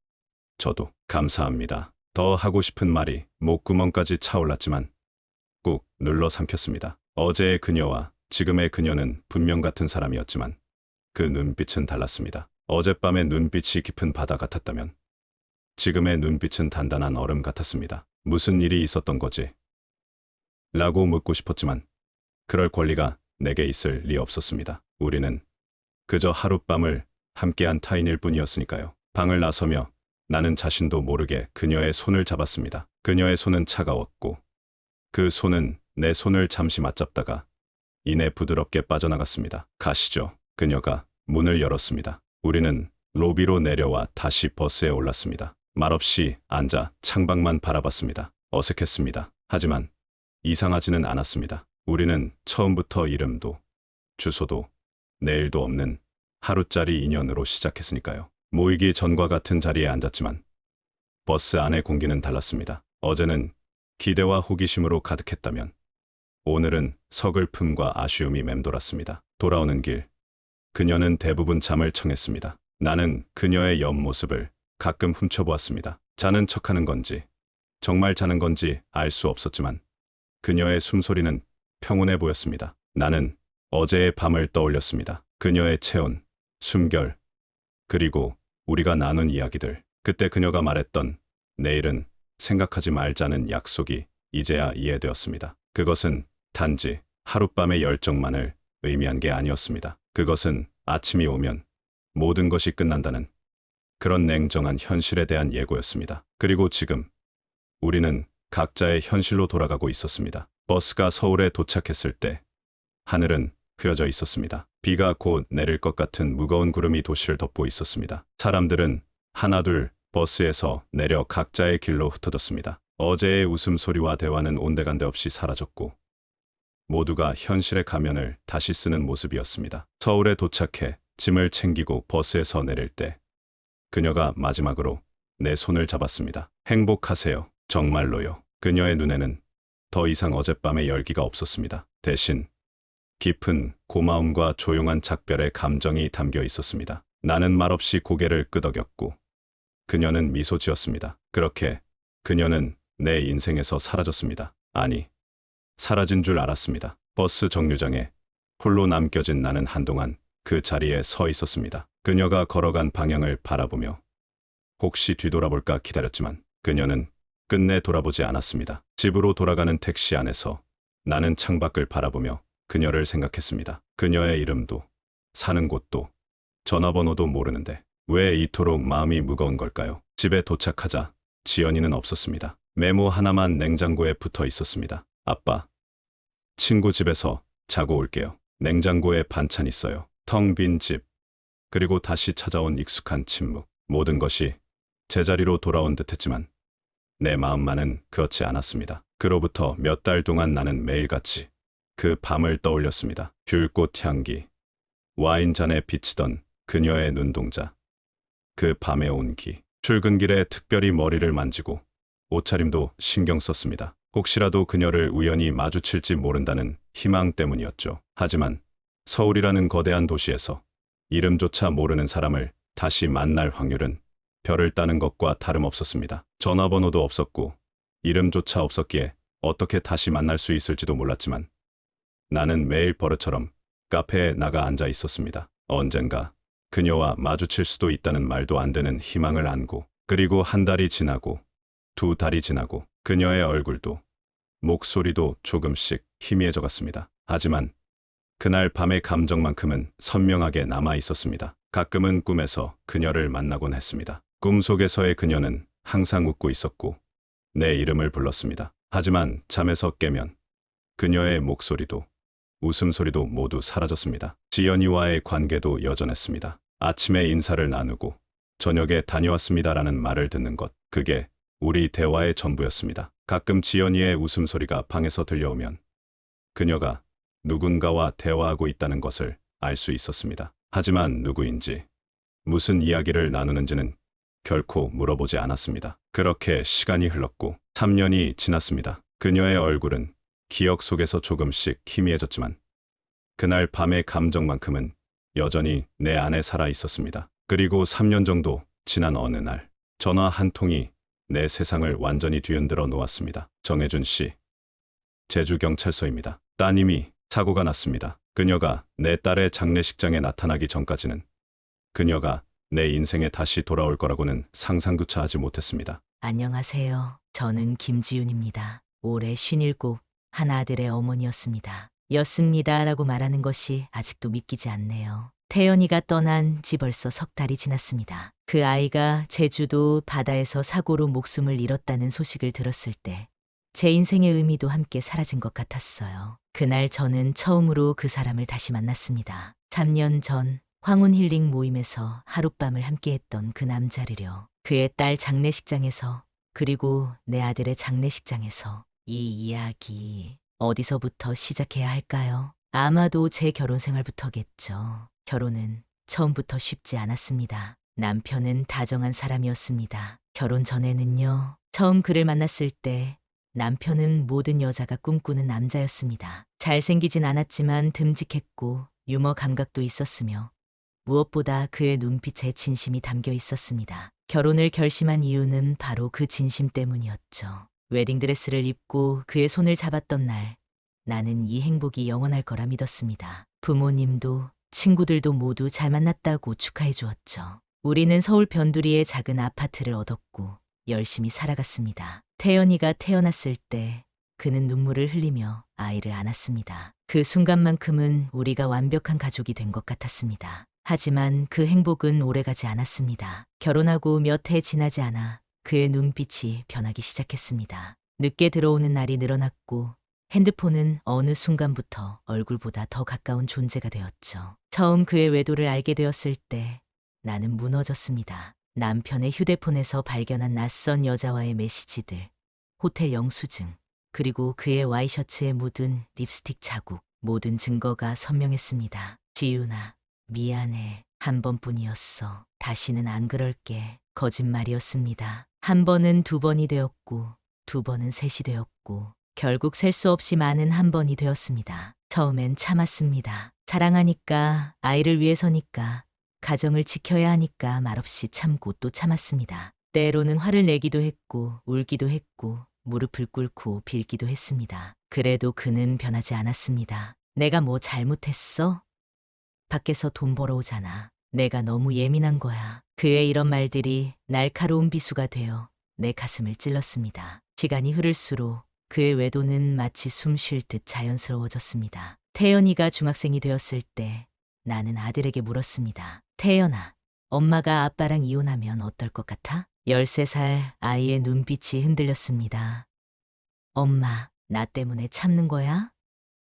저도 감사합니다. 더 하고 싶은 말이 목구멍까지 차올랐지만 꾹 눌러 삼켰습니다. 어제의 그녀와 지금의 그녀는 분명 같은 사람이었지만 그 눈빛은 달랐습니다. 어젯밤의 눈빛이 깊은 바다 같았다면 지금의 눈빛은 단단한 얼음 같았습니다. 무슨 일이 있었던 거지? 라고 묻고 싶었지만 그럴 권리가 내게 있을 리 없었습니다. 우리는 그저 하룻밤을 함께한 타인일 뿐이었으니까요. 방을 나서며 나는 자신도 모르게 그녀의 손을 잡았습니다. 그녀의 손은 차가웠고 그 손은 내 손을 잠시 맞잡다가 이내 부드럽게 빠져나갔습니다. 가시죠. 그녀가 문을 열었습니다. 우리는 로비로 내려와 다시 버스에 올랐습니다. 말없이 앉아 창밖만 바라봤습니다. 어색했습니다. 하지만 이상하지는 않았습니다. 우리는 처음부터 이름도 주소도 내일도 없는 하루짜리 인연으로 시작했으니까요. 모이기 전과 같은 자리에 앉았지만 버스 안의 공기는 달랐습니다. 어제는 기대와 호기심으로 가득했다면 오늘은 서글픔과 아쉬움이 맴돌았습니다. 돌아오는 길 그녀는 대부분 잠을 청했습니다. 나는 그녀의 옆모습을 가끔 훔쳐보았습니다. 자는 척하는 건지 정말 자는 건지 알 수 없었지만 그녀의 숨소리는 평온해 보였습니다. 나는 어제의 밤을 떠올렸습니다. 그녀의 체온, 숨결, 그리고 우리가 나눈 이야기들. 그때 그녀가 말했던 내일은 생각하지 말자는 약속이 이제야 이해되었습니다. 그것은 단지 하룻밤의 열정만을 의미한 게 아니었습니다. 그것은 아침이 오면 모든 것이 끝난다는 그런 냉정한 현실에 대한 예고였습니다. 그리고 지금 우리는 각자의 현실로 돌아가고 있었습니다. 버스가 서울에 도착했을 때 하늘은 흐려져 있었습니다. 비가 곧 내릴 것 같은 무거운 구름이 도시를 덮고 있었습니다. 사람들은 하나둘 버스에서 내려 각자의 길로 흩어졌습니다. 어제의 웃음소리와 대화는 온데간데 없이 사라졌고 모두가 현실의 가면을 다시 쓰는 모습이었습니다. 서울에 도착해 짐을 챙기고 버스에서 내릴 때 그녀가 마지막으로 내 손을 잡았습니다. 행복하세요. 정말로요. 그녀의 눈에는 더 이상 어젯밤의 열기가 없었습니다. 대신 깊은 고마움과 조용한 작별의 감정이 담겨 있었습니다. 나는 말없이 고개를 끄덕였고 그녀는 미소 지었습니다. 그렇게 그녀는 내 인생에서 사라졌습니다. 아니, 사라진 줄 알았습니다. 버스 정류장에 홀로 남겨진 나는 한동안 그 자리에 서 있었습니다. 그녀가 걸어간 방향을 바라보며 혹시 뒤돌아볼까 기다렸지만 그녀는 끝내 돌아보지 않았습니다. 집으로 돌아가는 택시 안에서 나는 창밖을 바라보며 그녀를 생각했습니다. 그녀의 이름도 사는 곳도 전화번호도 모르는데 왜 이토록 마음이 무거운 걸까요? 집에 도착하자 지연이는 없었습니다. 메모 하나만 냉장고에 붙어 있었습니다. 아빠, 친구 집에서 자고 올게요. 냉장고에 반찬 있어요. 텅 빈 집, 그리고 다시 찾아온 익숙한 침묵. 모든 것이 제자리로 돌아온 듯했지만 내 마음만은 그렇지 않았습니다. 그로부터 몇 달 동안 나는 매일같이 그 밤을 떠올렸습니다. 귤꽃 향기, 와인잔에 비치던 그녀의 눈동자, 그 밤의 온기. 출근길에 특별히 머리를 만지고 옷차림도 신경 썼습니다. 혹시라도 그녀를 우연히 마주칠지 모른다는 희망 때문이었죠. 하지만 서울이라는 거대한 도시에서 이름조차 모르는 사람을 다시 만날 확률은 별을 따는 것과 다름없었습니다. 전화번호도 없었고 이름조차 없었기에 어떻게 다시 만날 수 있을지도 몰랐지만 나는 매일 버릇처럼 카페에 나가 앉아 있었습니다. 언젠가 그녀와 마주칠 수도 있다는 말도 안 되는 희망을 안고, 그리고 한 달이 지나고 두 달이 지나고 그녀의 얼굴도 목소리도 조금씩 희미해져 갔습니다. 하지만 그날 밤의 감정만큼은 선명하게 남아 있었습니다. 가끔은 꿈에서 그녀를 만나곤 했습니다. 꿈속에서의 그녀는 항상 웃고 있었고 내 이름을 불렀습니다. 하지만 잠에서 깨면 그녀의 목소리도 웃음소리도 모두 사라졌습니다. 지연이와의 관계도 여전했습니다. 아침에 인사를 나누고 저녁에 다녀왔습니다라는 말을 듣는 것, 그게 우리 대화의 전부였습니다. 가끔 지연이의 웃음소리가 방에서 들려오면 그녀가 누군가와 대화하고 있다는 것을 알 수 있었습니다. 하지만 누구인지, 무슨 이야기를 나누는지는 결코 물어보지 않았습니다. 그렇게 시간이 흘렀고 3년이 지났습니다. 그녀의 얼굴은 기억 속에서 조금씩 희미해졌지만 그날 밤의 감정만큼은 여전히 내 안에 살아 있었습니다. 그리고 3년 정도 지난 어느 날 전화 한 통이 내 세상을 완전히 뒤흔들어 놓았습니다. 정혜준 씨, 제주경찰서입니다. 따님이 사고가 났습니다. 그녀가 내 딸의 장례식장에 나타나기 전까지는 그녀가 내 인생에 다시 돌아올 거라고는 상상조차 하지 못했습니다. 안녕하세요. 저는 김지윤입니다. 올해 57, 한 아들의 어머니였습니다. 였습니다라고 말하는 것이 아직도 믿기지 않네요. 태연이가 떠난 지 벌써 석 달이 지났습니다. 그 아이가 제주도 바다에서 사고로 목숨을 잃었다는 소식을 들었을 때 제 인생의 의미도 함께 사라진 것 같았어요. 그날 저는 처음으로 그 사람을 다시 만났습니다. 3년 전 황혼 힐링 모임에서 하룻밤을 함께했던 그 남자를요. 그의 딸 장례식장에서, 그리고 내 아들의 장례식장에서. 이 이야기 어디서부터 시작해야 할까요? 아마도 제 결혼 생활부터겠죠. 결혼은 처음부터 쉽지 않았습니다. 남편은 다정한 사람이었습니다. 결혼 전에는요. 처음 그를 만났을 때 남편은 모든 여자가 꿈꾸는 남자였습니다. 잘생기진 않았지만 듬직했고 유머 감각도 있었으며 무엇보다 그의 눈빛에 진심이 담겨 있었습니다. 결혼을 결심한 이유는 바로 그 진심 때문이었죠. 웨딩드레스를 입고 그의 손을 잡았던 날, 나는 이 행복이 영원할 거라 믿었습니다. 부모님도 친구들도 모두 잘 만났다고 축하해 주었죠. 우리는 서울 변두리의 작은 아파트를 얻었고 열심히 살아갔습니다. 태연이가 태어났을 때 그는 눈물을 흘리며 아이를 안았습니다. 그 순간만큼은 우리가 완벽한 가족이 된 것 같았습니다. 하지만 그 행복은 오래가지 않았습니다. 결혼하고 몇 해 지나지 않아 그의 눈빛이 변하기 시작했습니다. 늦게 들어오는 날이 늘어났고 핸드폰은 어느 순간부터 얼굴보다 더 가까운 존재가 되었죠. 처음 그의 외도를 알게 되었을 때 나는 무너졌습니다. 남편의 휴대폰에서 발견한 낯선 여자와의 메시지들, 호텔 영수증, 그리고 그의 와이셔츠에 묻은 립스틱 자국, 모든 증거가 선명했습니다. 지윤아, 미안해. 한 번뿐이었어. 다시는 안 그럴게. 거짓말이었습니다. 한 번은 두 번이 되었고, 두 번은 셋이 되었고, 결국 셀 수 없이 많은 한 번이 되었습니다. 처음엔 참았습니다. 사랑하니까, 아이를 위해서니까, 가정을 지켜야 하니까 말없이 참고 또 참았습니다. 때로는 화를 내기도 했고, 울기도 했고, 무릎을 꿇고 빌기도 했습니다. 그래도 그는 변하지 않았습니다. 내가 뭐 잘못했어? 밖에서 돈 벌어오잖아. 내가 너무 예민한 거야. 그의 이런 말들이 날카로운 비수가 되어 내 가슴을 찔렀습니다. 시간이 흐를수록 그의 외도는 마치 숨 쉴 듯 자연스러워졌습니다. 태연이가 중학생이 되었을 때 나는 아들에게 물었습니다. 태연아, 엄마가 아빠랑 이혼하면 어떨 것 같아? 13살 아이의 눈빛이 흔들렸습니다. 엄마, 나 때문에 참는 거야?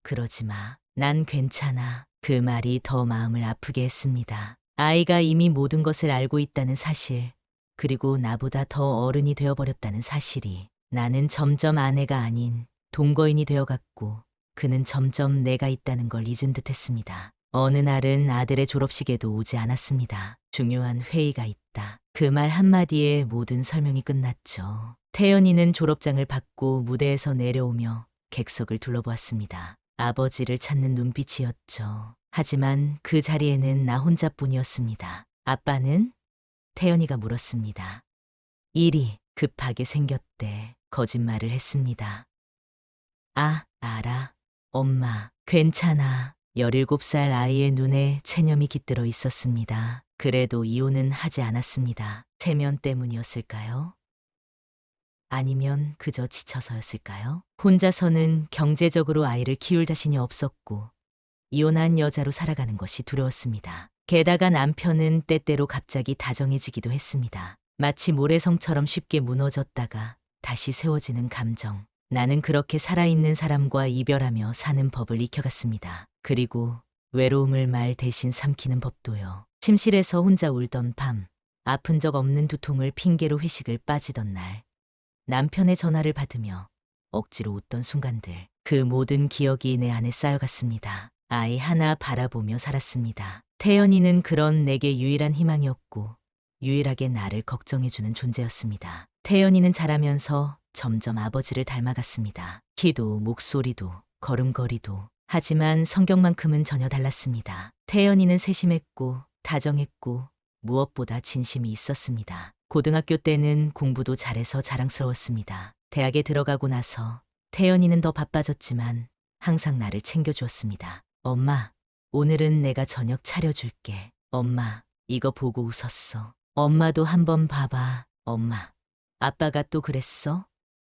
그러지 마. 난 괜찮아. 그 말이 더 마음을 아프게 했습니다. 아이가 이미 모든 것을 알고 있다는 사실, 그리고 나보다 더 어른이 되어버렸다는 사실이, 나는 점점 아내가 아닌 동거인이 되어갔고, 그는 점점 내가 있다는 걸 잊은 듯 했습니다. 어느 날은 아들의 졸업식에도 오지 않았습니다. 중요한 회의가 있다. 그 말 한마디에 모든 설명이 끝났죠. 태연이는 졸업장을 받고 무대에서 내려오며 객석을 둘러보았습니다. 아버지를 찾는 눈빛이었죠. 하지만 그 자리에는 나 혼자뿐이었습니다. 아빠는? 태연이가 물었습니다. 일이 급하게 생겼대. 거짓말을 했습니다. 아, 알아. 엄마, 괜찮아. 17살 아이의 눈에 체념이 깃들어 있었습니다. 그래도 이혼은 하지 않았습니다. 체면 때문이었을까요? 아니면 그저 지쳐서였을까요? 혼자서는 경제적으로 아이를 키울 자신이 없었고, 이혼한 여자로 살아가는 것이 두려웠습니다. 게다가 남편은 때때로 갑자기 다정해지기도 했습니다. 마치 모래성처럼 쉽게 무너졌다가 다시 세워지는 감정. 나는 그렇게 살아있는 사람과 이별하며 사는 법을 익혀갔습니다. 그리고 외로움을 말 대신 삼키는 법도요. 침실에서 혼자 울던 밤, 아픈 적 없는 두통을 핑계로 회식을 빠지던 날, 남편의 전화를 받으며 억지로 웃던 순간들, 그 모든 기억이 내 안에 쌓여갔습니다. 아이 하나 바라보며 살았습니다. 태연이는 그런 내게 유일한 희망이었고, 유일하게 나를 걱정해주는 존재였습니다. 태연이는 자라면서 점점 아버지를 닮아갔습니다. 키도, 목소리도, 걸음걸이도. 하지만 성격만큼은 전혀 달랐습니다. 태연이는 세심했고, 다정했고, 무엇보다 진심이 있었습니다. 고등학교 때는 공부도 잘해서 자랑스러웠습니다. 대학에 들어가고 나서 태연이는 더 바빠졌지만 항상 나를 챙겨주었습니다. 엄마, 오늘은 내가 저녁 차려줄게. 엄마, 이거 보고 웃었어. 엄마도 한번 봐봐. 엄마, 아빠가 또 그랬어?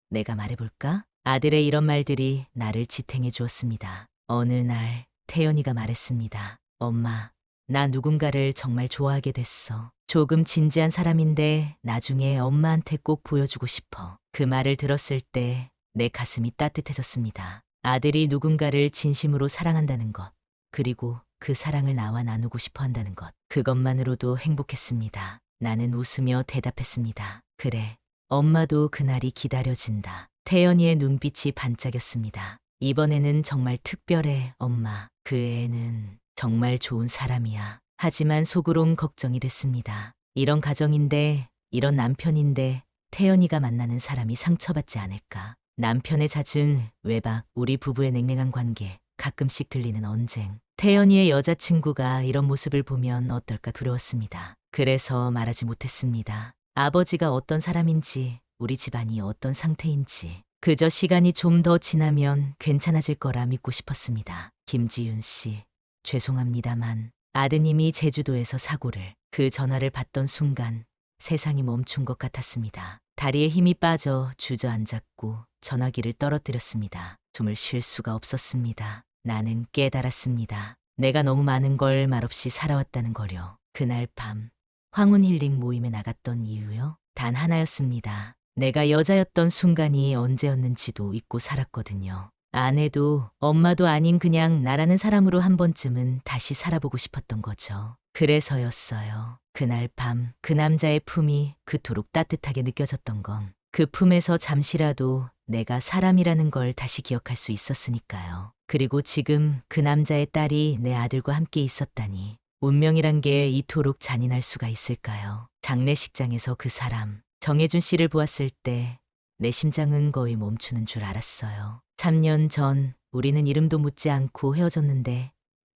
내가 말해볼까? 아들의 이런 말들이 나를 지탱해 주었습니다. 어느 날 태연이가 말했습니다. 엄마, 나 누군가를 정말 좋아하게 됐어. 조금 진지한 사람인데 나중에 엄마한테 꼭 보여주고 싶어. 그 말을 들었을 때 내 가슴이 따뜻해졌습니다. 아들이 누군가를 진심으로 사랑한다는 것, 그리고 그 사랑을 나와 나누고 싶어 한다는 것, 그것만으로도 행복했습니다. 나는 웃으며 대답했습니다. 그래, 엄마도 그날이 기다려진다. 태연이의 눈빛이 반짝였습니다. 이번에는 정말 특별해, 엄마. 그 애는 정말 좋은 사람이야. 하지만 속으론 걱정이 됐습니다. 이런 가정인데, 이런 남편인데, 태연이가 만나는 사람이 상처받지 않을까. 남편의 잦은 외박, 우리 부부의 냉랭한 관계, 가끔씩 들리는 언쟁. 태연이의 여자친구가 이런 모습을 보면 어떨까 두려웠습니다. 그래서 말하지 못했습니다. 아버지가 어떤 사람인지, 우리 집안이 어떤 상태인지, 그저 시간이 좀 더 지나면 괜찮아질 거라 믿고 싶었습니다. 김지윤 씨, 죄송합니다만 아드님이 제주도에서 사고를, 그 전화를 받던 순간 세상이 멈춘 것 같았습니다. 다리에 힘이 빠져 주저앉았고 전화기를 떨어뜨렸습니다. 숨을 쉴 수가 없었습니다. 나는 깨달았습니다. 내가 너무 많은 걸 말없이 살아왔다는 거려. 그날 밤 황혼 힐링 모임에 나갔던 이유요? 단 하나였습니다. 내가 여자였던 순간이 언제였는지도 잊고 살았거든요. 아내도 엄마도 아닌 그냥 나라는 사람으로 한 번쯤은 다시 살아보고 싶었던 거죠. 그래서였어요. 그날 밤 그 남자의 품이 그토록 따뜻하게 느껴졌던 건 그 품에서 잠시라도 내가 사람이라는 걸 다시 기억할 수 있었으니까요. 그리고 지금 그 남자의 딸이 내 아들과 함께 있었다니 운명이란 게 이토록 잔인할 수가 있을까요? 장례식장에서 그 사람 정혜준 씨를 보았을 때 내 심장은 거의 멈추는 줄 알았어요. 3년 전 우리는 이름도 묻지 않고 헤어졌는데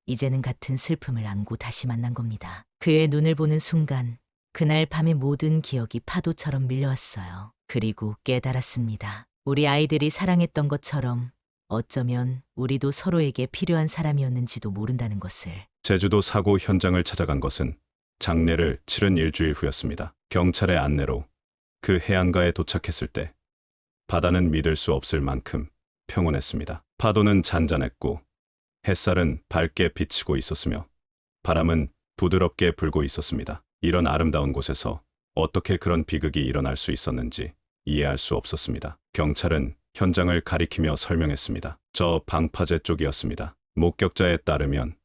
이제는 같은 슬픔을 안고 다시 만난 겁니다. 그의 눈을 보는 순간 그날 밤의 모든 기억이 파도처럼 밀려왔어요. 그리고 깨달았습니다. 우리 아이들이 사랑했던 것처럼 어쩌면 우리도 서로에게 필요한 사람이었는지도 모른다는 것을. 제주도 사고 현장을 찾아간 것은 장례를 치른 일주일 후였습니다. 경찰의 안내로 그 해안가에 도착했을 때 바다는 믿을 수 없을 만큼 평온했습니다. 파도는 잔잔했고 햇살은 밝게 비치고 있었으며 바람은 부드럽게 불고 있었습니다. 이런 아름다운 곳에서 어떻게 그런 비극이 일어날 수 있었는지 이해할 수 없었습니다. 경찰은 현장을 가리키며 설명했습니다. 저 방파제 쪽이었습니다. 목격자에 따르면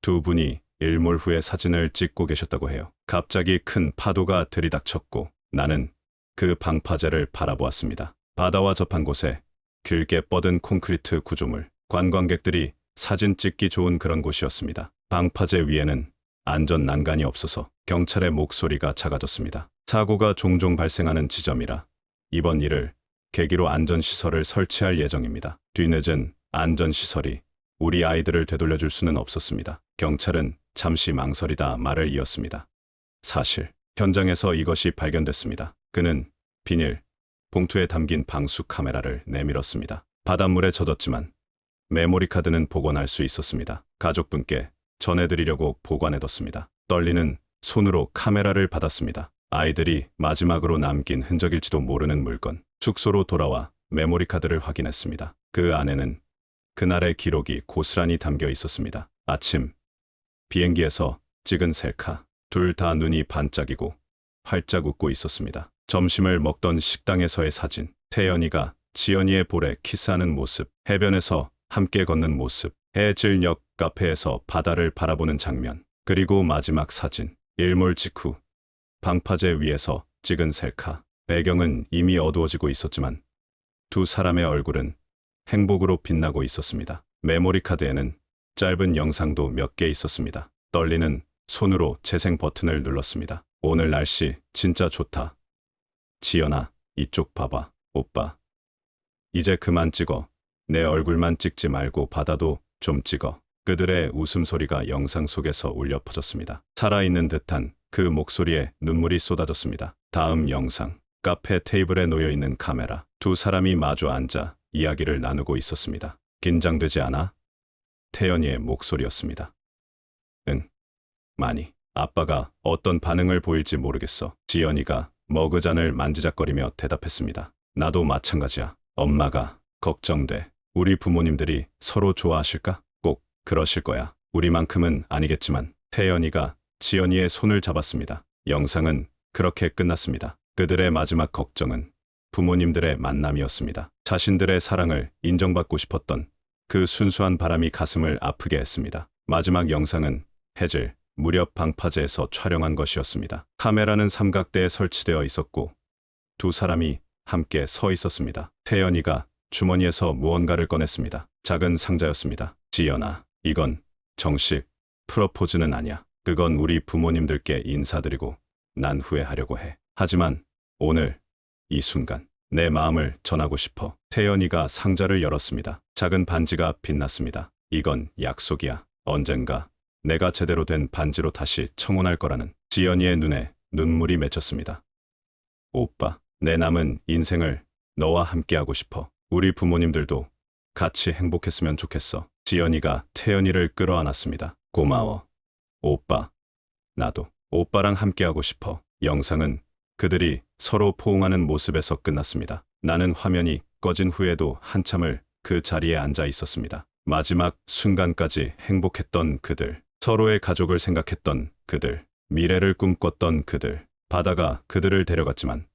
두 분이 일몰 후에 사진을 찍고 계셨다고 해요. 갑자기 큰 파도가 들이닥쳤고 나는 그 방파제를 바라보았습니다. 바다와 접한 곳에 길게 뻗은 콘크리트 구조물, 관광객들이 사진 찍기 좋은 그런 곳이었습니다. 방파제 위에는 안전 난간이 없어서 경찰의 목소리가 작아졌습니다. 사고가 종종 발생하는 지점이라 이번 일을 계기로 안전시설을 설치할 예정입니다. 뒤늦은 안전시설이 우리 아이들을 되돌려줄 수는 없었습니다. 경찰은 잠시 망설이다 말을 이었습니다. 사실 현장에서 이것이 발견됐습니다. 그는 비닐 봉투에 담긴 방수 카메라를 내밀었습니다. 바닷물에 젖었지만 메모리 카드는 복원할 수 있었습니다. 가족분께 전해드리려고 보관해뒀습니다. 떨리는 손으로 카메라를 받았습니다. 아이들이 마지막으로 남긴 흔적일지도 모르는 물건. 숙소로 돌아와 메모리 카드를 확인했습니다. 그 안에는 그날의 기록이 고스란히 담겨 있었습니다. 아침 비행기에서 찍은 셀카. 둘 다 눈이 반짝이고 활짝 웃고 있었습니다. 점심을 먹던 식당에서의 사진. 태연이가 지연이의 볼에 키스하는 모습. 해변에서 함께 걷는 모습. 해질녘 카페에서 바다를 바라보는 장면. 그리고 마지막 사진. 일몰 직후 방파제 위에서 찍은 셀카. 배경은 이미 어두워지고 있었지만 두 사람의 얼굴은 행복으로 빛나고 있었습니다. 메모리 카드에는 짧은 영상도 몇 개 있었습니다. 떨리는 손으로 재생 버튼을 눌렀습니다. 오늘 날씨 진짜 좋다. 지연아, 이쪽 봐봐. 오빠. 이제 그만 찍어. 내 얼굴만 찍지 말고 바다도 좀 찍어. 그들의 웃음소리가 영상 속에서 울려 퍼졌습니다. 살아있는 듯한 그 목소리에 눈물이 쏟아졌습니다. 다음 영상. 카페 테이블에 놓여있는 카메라. 두 사람이 마주 앉아 이야기를 나누고 있었습니다. 긴장되지 않아? 태연이의 목소리였습니다. 응, 많이. 아빠가 어떤 반응을 보일지 모르겠어. 지연이가 머그잔을 만지작거리며 대답했습니다. 나도 마찬가지야. 엄마가 걱정돼. 우리 부모님들이 서로 좋아하실까? 꼭 그러실 거야. 우리만큼은 아니겠지만. 태연이가 지연이의 손을 잡았습니다. 영상은 그렇게 끝났습니다. 그들의 마지막 걱정은 부모님들의 만남이었습니다. 자신들의 사랑을 인정받고 싶었던 그 순수한 바람이 가슴을 아프게 했습니다. 마지막 영상은 해질 무렵 방파제에서 촬영한 것이었습니다. 카메라는 삼각대에 설치되어 있었고 두 사람이 함께 서 있었습니다. 태연이가 주머니에서 무언가를 꺼냈습니다. 작은 상자였습니다. 지연아, 이건 정식 프러포즈는 아니야. 그건 우리 부모님들께 인사드리고 난 후회하려고 해. 하지만 오늘 이 순간 내 마음을 전하고 싶어. 태연이가 상자를 열었습니다. 작은 반지가 빛났습니다. 이건 약속이야. 언젠가 내가 제대로 된 반지로 다시 청혼할 거라는. 지연이의 눈에 눈물이 맺혔습니다. 오빠, 내 남은 인생을 너와 함께하고 싶어. 우리 부모님들도 같이 행복했으면 좋겠어. 지연이가 태연이를 끌어안았습니다. 고마워. 오빠, 나도 오빠랑 함께하고 싶어. 영상은 그들이 서로 포옹하는 모습에서 끝났습니다. 나는 화면이 꺼진 후에도 한참을 그 자리에 앉아 있었습니다. 마지막 순간까지 행복했던 그들, 서로의 가족을 생각했던 그들, 미래를 꿈꿨던 그들. 바다가 그들을 데려갔지만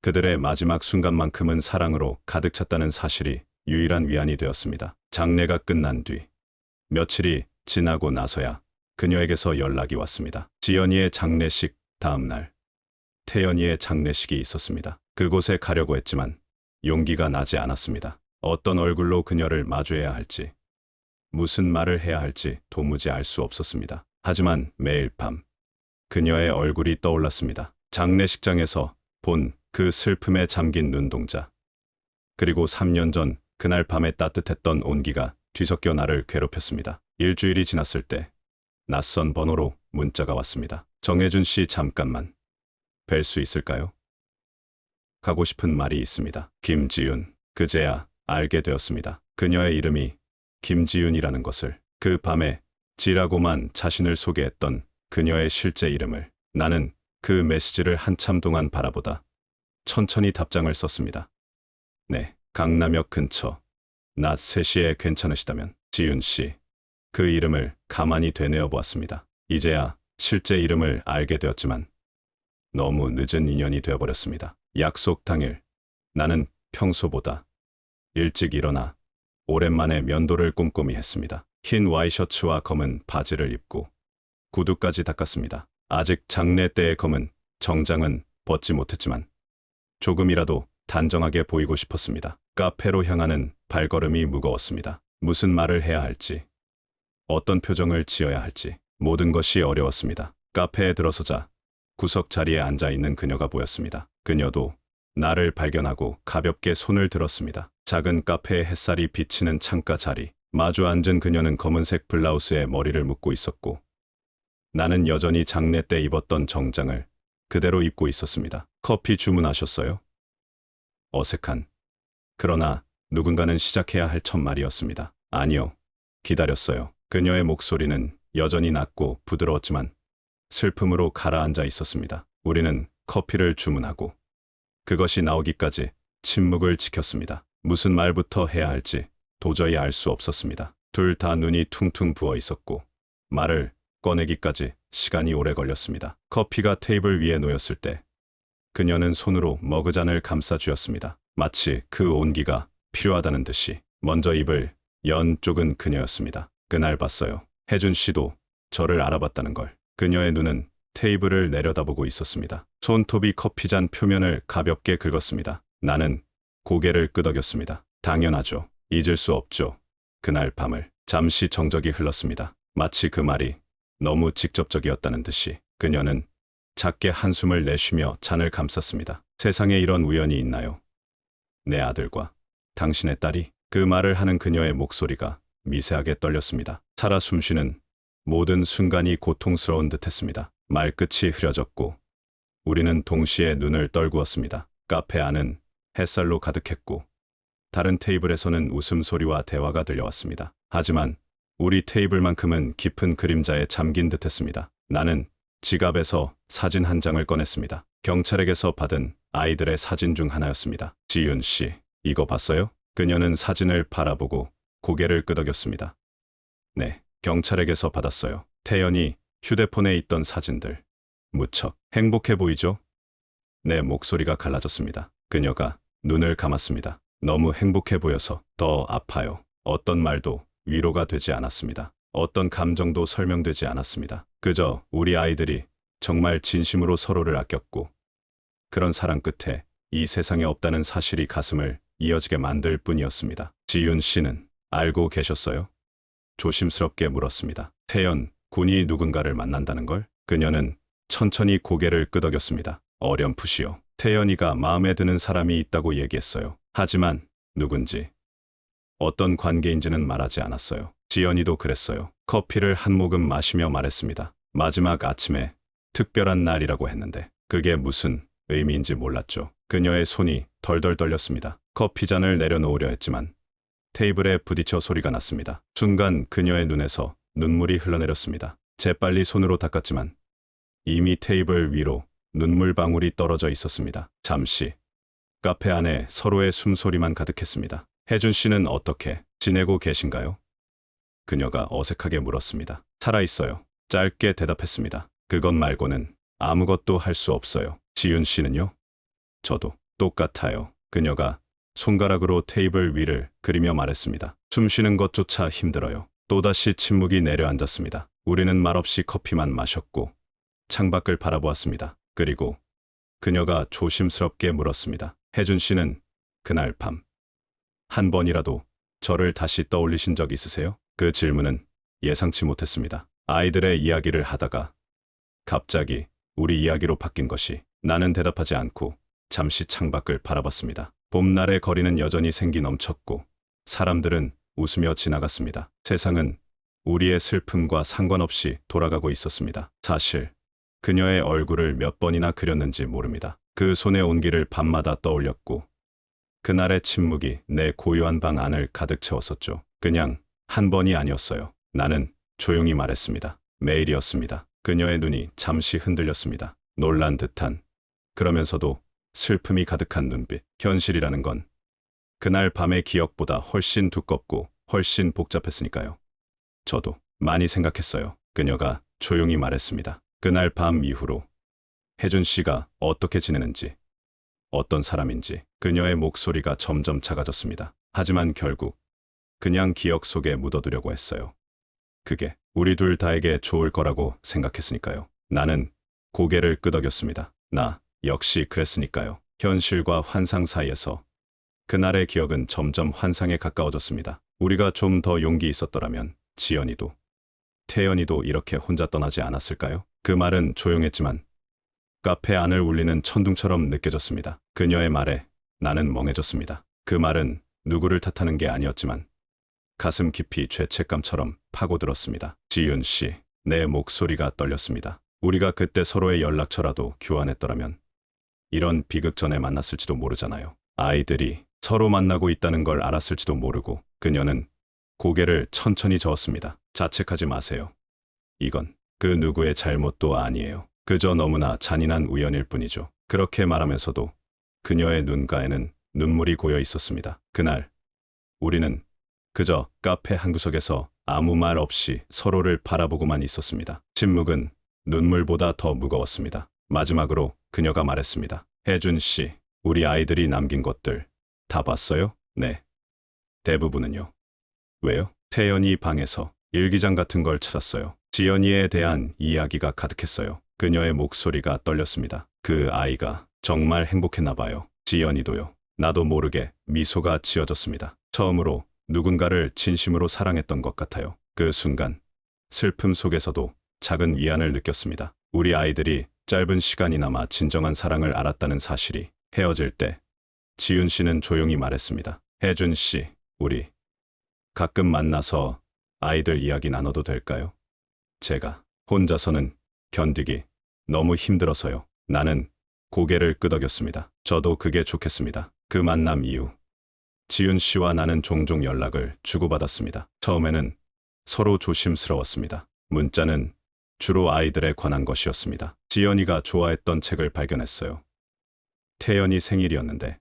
그들의 마지막 순간만큼은 사랑으로 가득 찼다는 사실이 유일한 위안이 되었습니다. 장례가 끝난 뒤 며칠이 지나고 나서야 그녀에게서 연락이 왔습니다. 지연이의 장례식 다음 날 태연이의 장례식이 있었습니다. 그곳에 가려고 했지만 용기가 나지 않았습니다. 어떤 얼굴로 그녀를 마주해야 할지, 무슨 말을 해야 할지 도무지 알 수 없었습니다. 하지만 매일 밤 그녀의 얼굴이 떠올랐습니다. 장례식장에서 본 그 슬픔에 잠긴 눈동자. 그리고 3년 전 그날 밤에 따뜻했던 온기가 뒤섞여 나를 괴롭혔습니다. 일주일이 지났을 때 낯선 번호로 문자가 왔습니다. 정혜준 씨 잠깐만 뵐 수 있을까요? 가고 싶은 말이 있습니다. 김지윤. 그제야 알게 되었습니다. 그녀의 이름이 김지윤이라는 것을. 그 밤에 지라고만 자신을 소개했던 그녀의 실제 이름을. 나는 그 메시지를 한참 동안 바라보다 천천히 답장을 썼습니다. 네, 강남역 근처. 낮 3시에 괜찮으시다면. 지윤 씨. 그 이름을 가만히 되뇌어 보았습니다. 이제야 실제 이름을 알게 되었지만 너무 늦은 인연이 되어버렸습니다. 약속 당일 나는 평소보다 일찍 일어나 오랜만에 면도를 꼼꼼히 했습니다. 흰 와이셔츠와 검은 바지를 입고 구두까지 닦았습니다. 아직 장례 때의 검은 정장은 벗지 못했지만 조금이라도 단정하게 보이고 싶었습니다. 카페로 향하는 발걸음이 무거웠습니다. 무슨 말을 해야 할지, 어떤 표정을 지어야 할지 모든 것이 어려웠습니다. 카페에 들어서자 구석 자리에 앉아 있는 그녀가 보였습니다. 그녀도 나를 발견하고 가볍게 손을 들었습니다. 작은 카페의 햇살이 비치는 창가 자리. 마주 앉은 그녀는 검은색 블라우스에 머리를 묶고 있었고 나는 여전히 장례 때 입었던 정장을 그대로 입고 있었습니다. 커피 주문하셨어요? 어색한, 그러나 누군가는 시작해야 할 첫말이었습니다. 아니요, 기다렸어요. 그녀의 목소리는 여전히 낮고 부드러웠지만 슬픔으로 가라앉아 있었습니다. 우리는 커피를 주문하고 그것이 나오기까지 침묵을 지켰습니다. 무슨 말부터 해야 할지 도저히 알 수 없었습니다. 둘 다 눈이 퉁퉁 부어 있었고 말을 꺼내기까지 시간이 오래 걸렸습니다. 커피가 테이블 위에 놓였을 때 그녀는 손으로 머그잔을 감싸 쥐었습니다. 마치 그 온기가 필요하다는 듯이. 먼저 입을 연 쪽은 그녀였습니다. 그날 봤어요. 혜준 씨도 저를 알아봤다는 걸. 그녀의 눈은 테이블을 내려다보고 있었습니다. 손톱이 커피잔 표면을 가볍게 긁었습니다. 나는 고개를 끄덕였습니다. 당연하죠. 잊을 수 없죠. 그날 밤을. 잠시 정적이 흘렀습니다. 마치 그 말이 너무 직접적이었다는 듯이. 그녀는 작게 한숨을 내쉬며 잔을 감쌌습니다. 세상에 이런 우연이 있나요? 내 아들과 당신의 딸이. 그 말을 하는 그녀의 목소리가 미세하게 떨렸습니다. 살아 숨쉬는 모든 순간이 고통스러운 듯했습니다. 말끝이 흐려졌고 우리는 동시에 눈을 떨구었습니다. 카페 안은 햇살로 가득했고 다른 테이블에서는 웃음소리와 대화가 들려왔습니다. 하지만 우리 테이블만큼은 깊은 그림자에 잠긴 듯했습니다. 나는 지갑에서 사진 한 장을 꺼냈습니다. 경찰에게서 받은 아이들의 사진 중 하나였습니다. 지윤 씨, 이거 봤어요? 그녀는 사진을 바라보고 고개를 끄덕였습니다. 네, 경찰에게서 받았어요. 태연이 휴대폰에 있던 사진들. 무척 행복해 보이죠? 내 목소리가 갈라졌습니다. 그녀가 눈을 감았습니다. 너무 행복해 보여서 더 아파요. 어떤 말도 위로가 되지 않았습니다. 어떤 감정도 설명되지 않았습니다. 그저 우리 아이들이 정말 진심으로 서로를 아꼈고 그런 사랑 끝에 이 세상에 없다는 사실이 가슴을 이어지게 만들 뿐이었습니다. 지윤 씨는 알고 계셨어요? 조심스럽게 물었습니다. 태연 군이 누군가를 만난다는 걸? 그녀는 천천히 고개를 끄덕였습니다. 어렴풋이요. 태연이가 마음에 드는 사람이 있다고 얘기했어요. 하지만 누군지, 어떤 관계인지는 말하지 않았어요. 지연이도 그랬어요. 커피를 한 모금 마시며 말했습니다. 마지막 아침에 특별한 날이라고 했는데 그게 무슨 의미인지 몰랐죠. 그녀의 손이 덜덜 떨렸습니다. 커피잔을 내려놓으려 했지만 테이블에 부딪혀 소리가 났습니다. 순간 그녀의 눈에서 눈물이 흘러내렸습니다. 재빨리 손으로 닦았지만 이미 테이블 위로 눈물방울이 떨어져 있었습니다. 잠시 카페 안에 서로의 숨소리만 가득했습니다. 혜준 씨는 어떻게 지내고 계신가요? 그녀가 어색하게 물었습니다. 살아있어요. 짧게 대답했습니다. 그것 말고는 아무것도 할 수 없어요. 지윤 씨는요? 저도 똑같아요. 그녀가 손가락으로 테이블 위를 그리며 말했습니다. 숨 쉬는 것조차 힘들어요. 또다시 침묵이 내려앉았습니다. 우리는 말없이 커피만 마셨고 창밖을 바라보았습니다. 그리고 그녀가 조심스럽게 물었습니다. 혜준 씨는 그날 밤 한 번이라도 저를 다시 떠올리신 적 있으세요? 그 질문은 예상치 못했습니다. 아이들의 이야기를 하다가 갑자기 우리 이야기로 바뀐 것이 나는 대답하지 않고 잠시 창밖을 바라봤습니다. 봄날의 거리는 여전히 생기 넘쳤고 사람들은 웃으며 지나갔습니다. 세상은 우리의 슬픔과 상관없이 돌아가고 있었습니다. 사실 그녀의 얼굴을 몇 번이나 그렸는지 모릅니다. 그 손의 온기를 밤마다 떠올렸고 그날의 침묵이 내 고요한 방 안을 가득 채웠었죠. 그냥 한 번이 아니었어요. 나는 조용히 말했습니다. 매일이었습니다. 그녀의 눈이 잠시 흔들렸습니다. 놀란 듯한, 그러면서도 슬픔이 가득한 눈빛. 현실이라는 건 그날 밤의 기억보다 훨씬 두껍고 훨씬 복잡했으니까요. 저도 많이 생각했어요. 그녀가 조용히 말했습니다. 그날 밤 이후로 혜준 씨가 어떻게 지내는지, 어떤 사람인지. 그녀의 목소리가 점점 작아졌습니다. 하지만 결국 그냥 기억 속에 묻어두려고 했어요. 그게 우리 둘 다에게 좋을 거라고 생각했으니까요. 나는 고개를 끄덕였습니다. 나 역시 그랬으니까요. 현실과 환상 사이에서 그날의 기억은 점점 환상에 가까워졌습니다. 우리가 좀 더 용기 있었더라면 지연이도 태연이도 이렇게 혼자 떠나지 않았을까요? 그 말은 조용했지만 카페 안을 울리는 천둥처럼 느껴졌습니다. 그녀의 말에 나는 멍해졌습니다. 그 말은 누구를 탓하는 게 아니었지만 가슴 깊이 죄책감처럼 파고들었습니다. 지윤 씨, 내 목소리가 떨렸습니다. 우리가 그때 서로의 연락처라도 교환했더라면 이런 비극전에 만났을지도 모르잖아요. 아이들이 서로 만나고 있다는 걸 알았을지도 모르고. 그녀는 고개를 천천히 저었습니다. 자책하지 마세요. 이건 그 누구의 잘못도 아니에요. 그저 너무나 잔인한 우연일 뿐이죠. 그렇게 말하면서도 그녀의 눈가에는 눈물이 고여 있었습니다. 그날 우리는 그저 카페 한구석에서 아무 말 없이 서로를 바라보고만 있었습니다. 침묵은 눈물보다 더 무거웠습니다. 마지막으로 그녀가 말했습니다. 혜준 씨, 우리 아이들이 남긴 것들 다 봤어요? 네. 대부분은요. 왜요? 태연이 방에서 일기장 같은 걸 찾았어요. 지연이에 대한 이야기가 가득했어요. 그녀의 목소리가 떨렸습니다. 그 아이가 정말 행복했나 봐요. 지연이도요. 나도 모르게 미소가 지어졌습니다. 처음으로 누군가를 진심으로 사랑했던 것 같아요. 그 순간 슬픔 속에서도 작은 위안을 느꼈습니다. 우리 아이들이 짧은 시간이나마 진정한 사랑을 알았다는 사실이. 헤어질 때 지윤 씨는 조용히 말했습니다. 혜준 씨, 우리 가끔 만나서 아이들 이야기 나눠도 될까요? 제가 혼자서는 견디기 너무 힘들어서요. 나는 고개를 끄덕였습니다. 저도 그게 좋겠습니다. 그 만남 이후 지윤 씨와 나는 종종 연락을 주고받았습니다. 처음에는 서로 조심스러웠습니다. 문자는 주로 아이들에 관한 것이었습니다. 지연이가 좋아했던 책을 발견했어요. 태연이 생일이었는데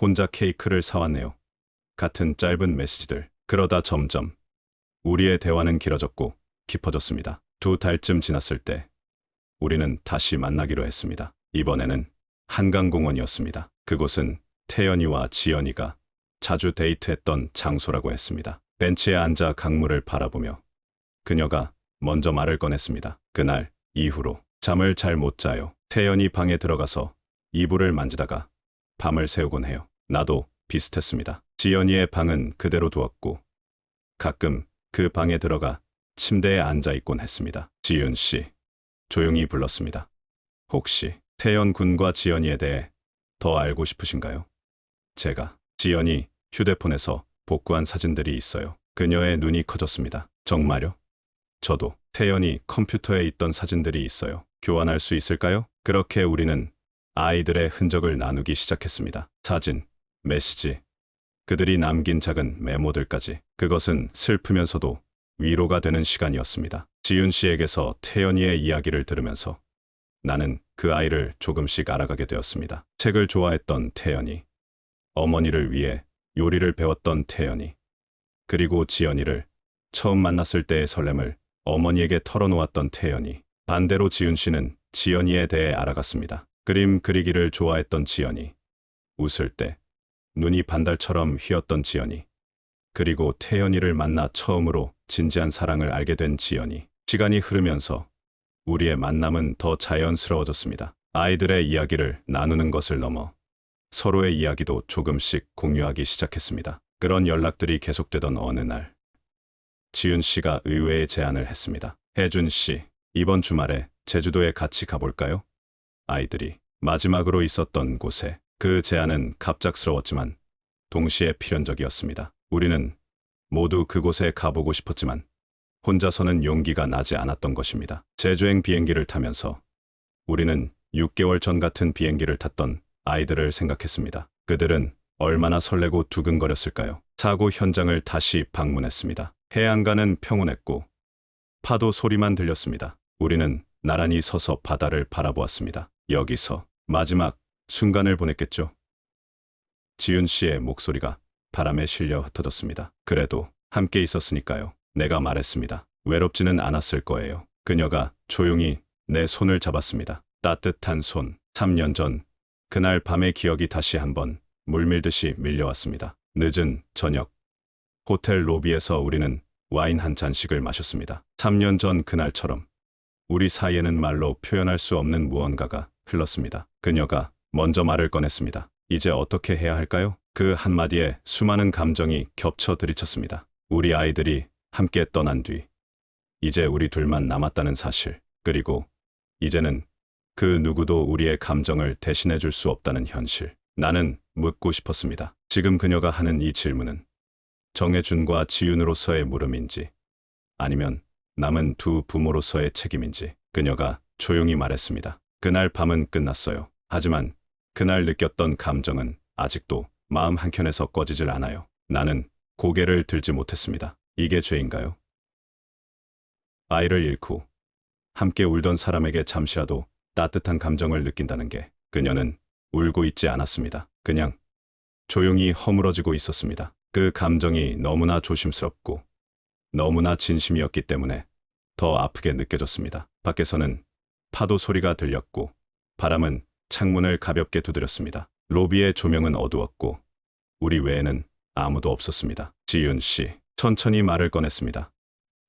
혼자 케이크를 사왔네요. 같은 짧은 메시지들. 그러다 점점 우리의 대화는 길어졌고 깊어졌습니다. 2달쯤 지났을 때 우리는 다시 만나기로 했습니다. 이번에는 한강공원이었습니다. 그곳은 태연이와 지연이가 자주 데이트했던 장소라고 했습니다. 벤치에 앉아 강물을 바라보며 그녀가 먼저 말을 꺼냈습니다. 그날 이후로 잠을 잘 못 자요. 태연이 방에 들어가서 이불을 만지다가 밤을 새우곤 해요. 나도 비슷했습니다. 지연이의 방은 그대로 두었고 가끔 그 방에 들어가 침대에 앉아 있곤 했습니다. 지윤 씨, 조용히 불렀습니다. 혹시 태연 군과 지연이에 대해 더 알고 싶으신가요? 제가 지연이 휴대폰에서 복구한 사진들이 있어요. 그녀의 눈이 커졌습니다. 정말요? 저도 태연이 컴퓨터에 있던 사진들이 있어요. 교환할 수 있을까요? 그렇게 우리는 아이들의 흔적을 나누기 시작했습니다. 사진, 메시지, 그들이 남긴 작은 메모들까지. 그것은 슬프면서도 위로가 되는 시간이었습니다. 지윤 씨에게서 태연이의 이야기를 들으면서 나는 그 아이를 조금씩 알아가게 되었습니다. 책을 좋아했던 태연이, 어머니를 위해 요리를 배웠던 태연이, 그리고 지연이를 처음 만났을 때의 설렘을 어머니에게 털어놓았던 태연이, 반대로 지윤 씨는 지연이에 대해 알아갔습니다. 그림 그리기를 좋아했던 지연이, 웃을 때 눈이 반달처럼 휘었던 지연이, 그리고 태연이를 만나 처음으로 진지한 사랑을 알게 된 지연이. 시간이 흐르면서 우리의 만남은 더 자연스러워졌습니다. 아이들의 이야기를 나누는 것을 넘어 서로의 이야기도 조금씩 공유하기 시작했습니다. 그런 연락들이 계속되던 어느 날, 지윤 씨가 의외의 제안을 했습니다. 혜준 씨, 이번 주말에 제주도에 같이 가볼까요? 아이들이 마지막으로 있었던 곳에. 그 제안은 갑작스러웠지만 동시에 필연적이었습니다. 우리는 모두 그곳에 가보고 싶었지만 혼자서는 용기가 나지 않았던 것입니다. 제주행 비행기를 타면서 우리는 6개월 전 같은 비행기를 탔던 아이들을 생각했습니다. 그들은 얼마나 설레고 두근거렸을까요? 사고 현장을 다시 방문했습니다. 해안가는 평온했고 파도 소리만 들렸습니다. 우리는 나란히 서서 바다를 바라보았습니다. 여기서 마지막 순간을 보냈겠죠? 지윤 씨의 목소리가 바람에 실려 흩어졌습니다. 그래도 함께 있었으니까요. 내가 말했습니다. 외롭지는 않았을 거예요. 그녀가 조용히 내 손을 잡았습니다. 따뜻한 손. 3년 전 그날 밤의 기억이 다시 한번 물밀듯이 밀려왔습니다. 늦은 저녁, 호텔 로비에서 우리는 와인 한 잔씩을 마셨습니다. 3년 전 그날처럼 우리 사이에는 말로 표현할 수 없는 무언가가 흘렀습니다. 그녀가 먼저 말을 꺼냈습니다. 이제 어떻게 해야 할까요? 그 한마디에 수많은 감정이 겹쳐 들이쳤습니다. 우리 아이들이 함께 떠난 뒤 이제 우리 둘만 남았다는 사실, 그리고 이제는 그 누구도 우리의 감정을 대신해 줄 수 없다는 현실. 나는 묻고 싶었습니다. 지금 그녀가 하는 이 질문은 정혜준과 지윤으로서의 물음인지 아니면 남은 두 부모로서의 책임인지. 그녀가 조용히 말했습니다. 그날 밤은 끝났어요. 하지만 그날 느꼈던 감정은 아직도 마음 한켠에서 꺼지질 않아요. 나는 고개를 들지 못했습니다. 이게 죄인가요? 아이를 잃고 함께 울던 사람에게 잠시라도 따뜻한 감정을 느낀다는 게. 그녀는 울고 있지 않았습니다. 그냥 조용히 허물어지고 있었습니다. 그 감정이 너무나 조심스럽고 너무나 진심이었기 때문에 더 아프게 느껴졌습니다. 밖에서는 파도 소리가 들렸고 바람은 창문을 가볍게 두드렸습니다. 로비의 조명은 어두웠고 우리 외에는 아무도 없었습니다. 지윤 씨, 천천히 말을 꺼냈습니다.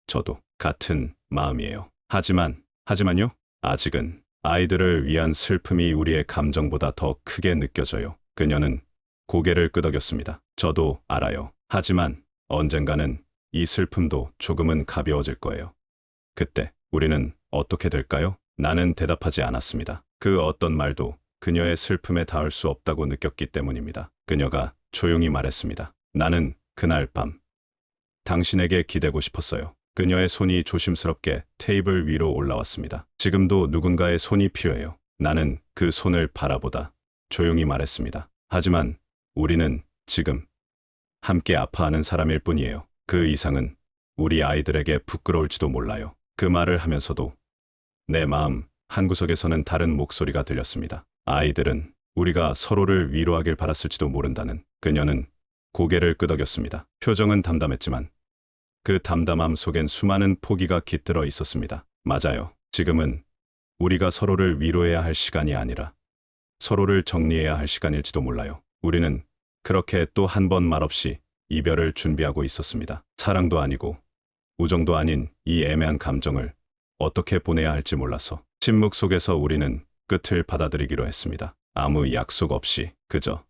저도 같은 마음이에요. 하지만요? 아직은 아이들을 위한 슬픔이 우리의 감정보다 더 크게 느껴져요. 그녀는 고개를 끄덕였습니다. 저도 알아요. 하지만 언젠가는 이 슬픔도 조금은 가벼워질 거예요. 그때 우리는 어떻게 될까요? 나는 대답하지 않았습니다. 그 어떤 말도 그녀의 슬픔에 닿을 수 없다고 느꼈기 때문입니다. 그녀가 조용히 말했습니다. 나는 그날 밤 당신에게 기대고 싶었어요. 그녀의 손이 조심스럽게 테이블 위로 올라왔습니다. 지금도 누군가의 손이 필요해요. 나는 그 손을 바라보다 조용히 말했습니다. 하지만 우리는 지금 함께 아파하는 사람일 뿐이에요. 그 이상은 우리 아이들에게 부끄러울지도 몰라요. 그 말을 하면서도 내 마음 한구석에서는 다른 목소리가 들렸습니다. 아이들은 우리가 서로를 위로하길 바랐을지도 모른다는. 그녀는 고개를 끄덕였습니다. 표정은 담담했지만 그 담담함 속엔 수많은 포기가 깃들어 있었습니다. 맞아요. 지금은 우리가 서로를 위로해야 할 시간이 아니라 서로를 정리해야 할 시간일지도 몰라요. 우리는 그렇게 또 한 번 말없이 이별을 준비하고 있었습니다. 사랑도 아니고 우정도 아닌 이 애매한 감정을 어떻게 보내야 할지 몰라서. 침묵 속에서 우리는 끝을 받아들이기로 했습니다. 아무 약속 없이 그저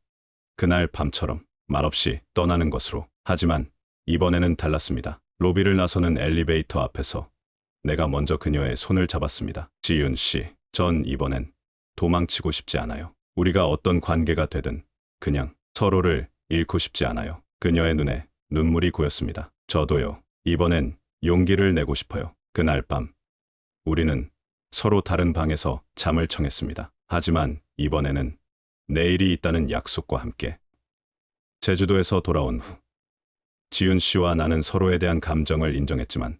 그날 밤처럼 말없이 떠나는 것으로. 하지만 이번에는 달랐습니다. 로비를 나서는 엘리베이터 앞에서 내가 먼저 그녀의 손을 잡았습니다. 지윤 씨, 전 이번엔 도망치고 싶지 않아요. 우리가 어떤 관계가 되든 그냥 서로를 잃고 싶지 않아요. 그녀의 눈에 눈물이 고였습니다. 저도요. 이번엔 용기를 내고 싶어요. 그날 밤 우리는 서로 다른 방에서 잠을 청했습니다. 하지만 이번에는 내일이 있다는 약속과 함께. 제주도에서 돌아온 후 지윤 씨와 나는 서로에 대한 감정을 인정했지만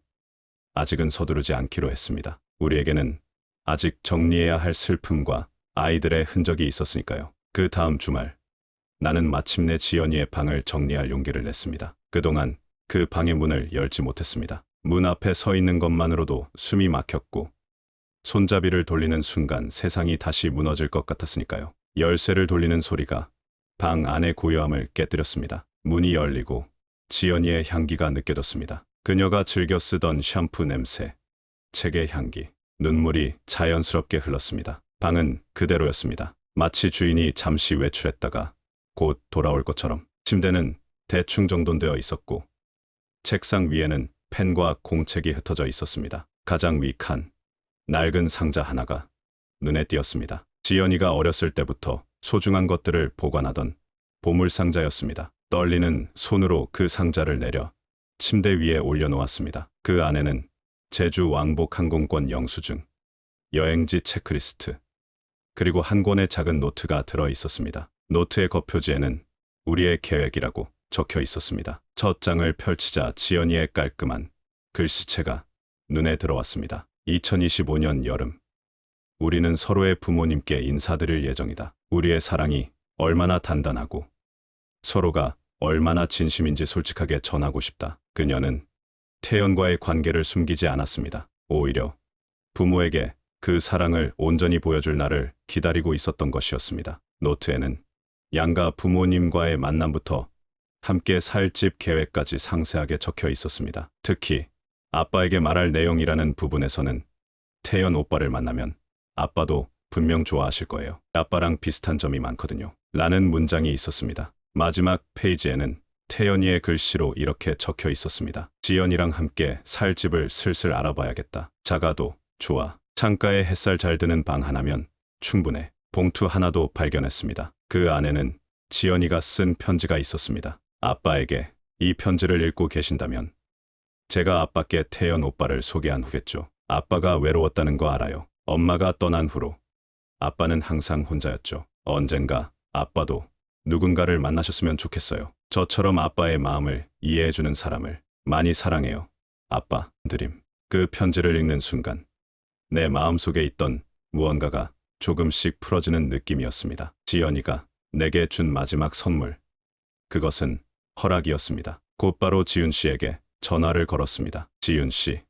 아직은 서두르지 않기로 했습니다. 우리에게는 아직 정리해야 할 슬픔과 아이들의 흔적이 있었으니까요. 그 다음 주말 나는 마침내 지연이의 방을 정리할 용기를 냈습니다. 그동안 그 방의 문을 열지 못했습니다. 문 앞에 서 있는 것만으로도 숨이 막혔고 손잡이를 돌리는 순간 세상이 다시 무너질 것 같았으니까요. 열쇠를 돌리는 소리가 방 안의 고요함을 깨뜨렸습니다. 문이 열리고 지연이의 향기가 느껴졌습니다. 그녀가 즐겨 쓰던 샴푸 냄새, 책의 향기, 눈물이 자연스럽게 흘렀습니다. 방은 그대로였습니다. 마치 주인이 잠시 외출했다가 곧 돌아올 것처럼. 침대는 대충 정돈되어 있었고 책상 위에는 펜과 공책이 흩어져 있었습니다. 가장 위 칸, 낡은 상자 하나가 눈에 띄었습니다. 지연이가 어렸을 때부터 소중한 것들을 보관하던 보물상자였습니다. 떨리는 손으로 그 상자를 내려 침대 위에 올려놓았습니다. 그 안에는 제주 왕복 항공권 영수증, 여행지 체크리스트, 그리고 한 권의 작은 노트가 들어 있었습니다. 노트의 겉표지에는 우리의 계획이라고 적혀 있었습니다. 첫 장을 펼치자 지연이의 깔끔한 글씨체가 눈에 들어왔습니다. 2025년 여름. 우리는 서로의 부모님께 인사드릴 예정이다. 우리의 사랑이 얼마나 단단하고 서로가 얼마나 진심인지 솔직하게 전하고 싶다. 그녀는 태연과의 관계를 숨기지 않았습니다. 오히려 부모에게 그 사랑을 온전히 보여줄 날을 기다리고 있었던 것이었습니다. 노트에는 양가 부모님과의 만남부터 함께 살 집 계획까지 상세하게 적혀 있었습니다. 특히 아빠에게 말할 내용이라는 부분에서는 태연 오빠를 만나면 아빠도 분명 좋아하실 거예요. 아빠랑 비슷한 점이 많거든요. 라는 문장이 있었습니다. 마지막 페이지에는 태연이의 글씨로 이렇게 적혀 있었습니다. 지연이랑 함께 살 집을 슬슬 알아봐야겠다. 작아도 좋아. 창가에 햇살 잘 드는 방 하나면 충분해. 봉투 하나도 발견했습니다. 그 안에는 지연이가 쓴 편지가 있었습니다. 아빠에게 이 편지를 읽고 계신다면 제가 아빠께 태연 오빠를 소개한 후겠죠. 아빠가 외로웠다는 거 알아요. 엄마가 떠난 후로 아빠는 항상 혼자였죠. 언젠가 아빠도 누군가를 만나셨으면 좋겠어요. 저처럼 아빠의 마음을 이해해주는 사람을. 많이 사랑해요. 아빠. 드림. 그 편지를 읽는 순간 내 마음속에 있던 무언가가 조금씩 풀어지는 느낌이었습니다. 지연이가 내게 준 마지막 선물. 그것은 허락이었습니다. 곧바로 지윤 씨에게 전화를 걸었습니다. 지윤 씨.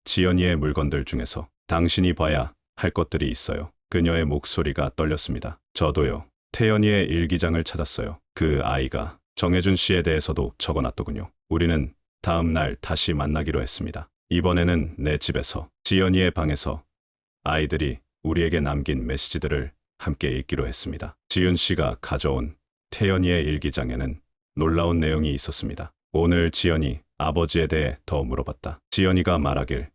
지연이의 물건들 중에서 당신이 봐야 할 것들이 있어요. 그녀의 목소리가 떨렸습니다. 저도요. 태연이의 일기장을 찾았어요. 그 아이가 정혜준 씨에 대해서도 적어놨더군요. 우리는 다음 날 다시 만나기로 했습니다. 이번에는 내 집에서, 지연이의 방에서 아이들이 우리에게 남긴 메시지들을 함께 읽기로 했습니다. 지윤 씨가 가져온 태연이의 일기장에는 놀라운 내용이 있었습니다. 오늘 지연이 아버지에 대해 더 물어봤다. 지연이가 말하길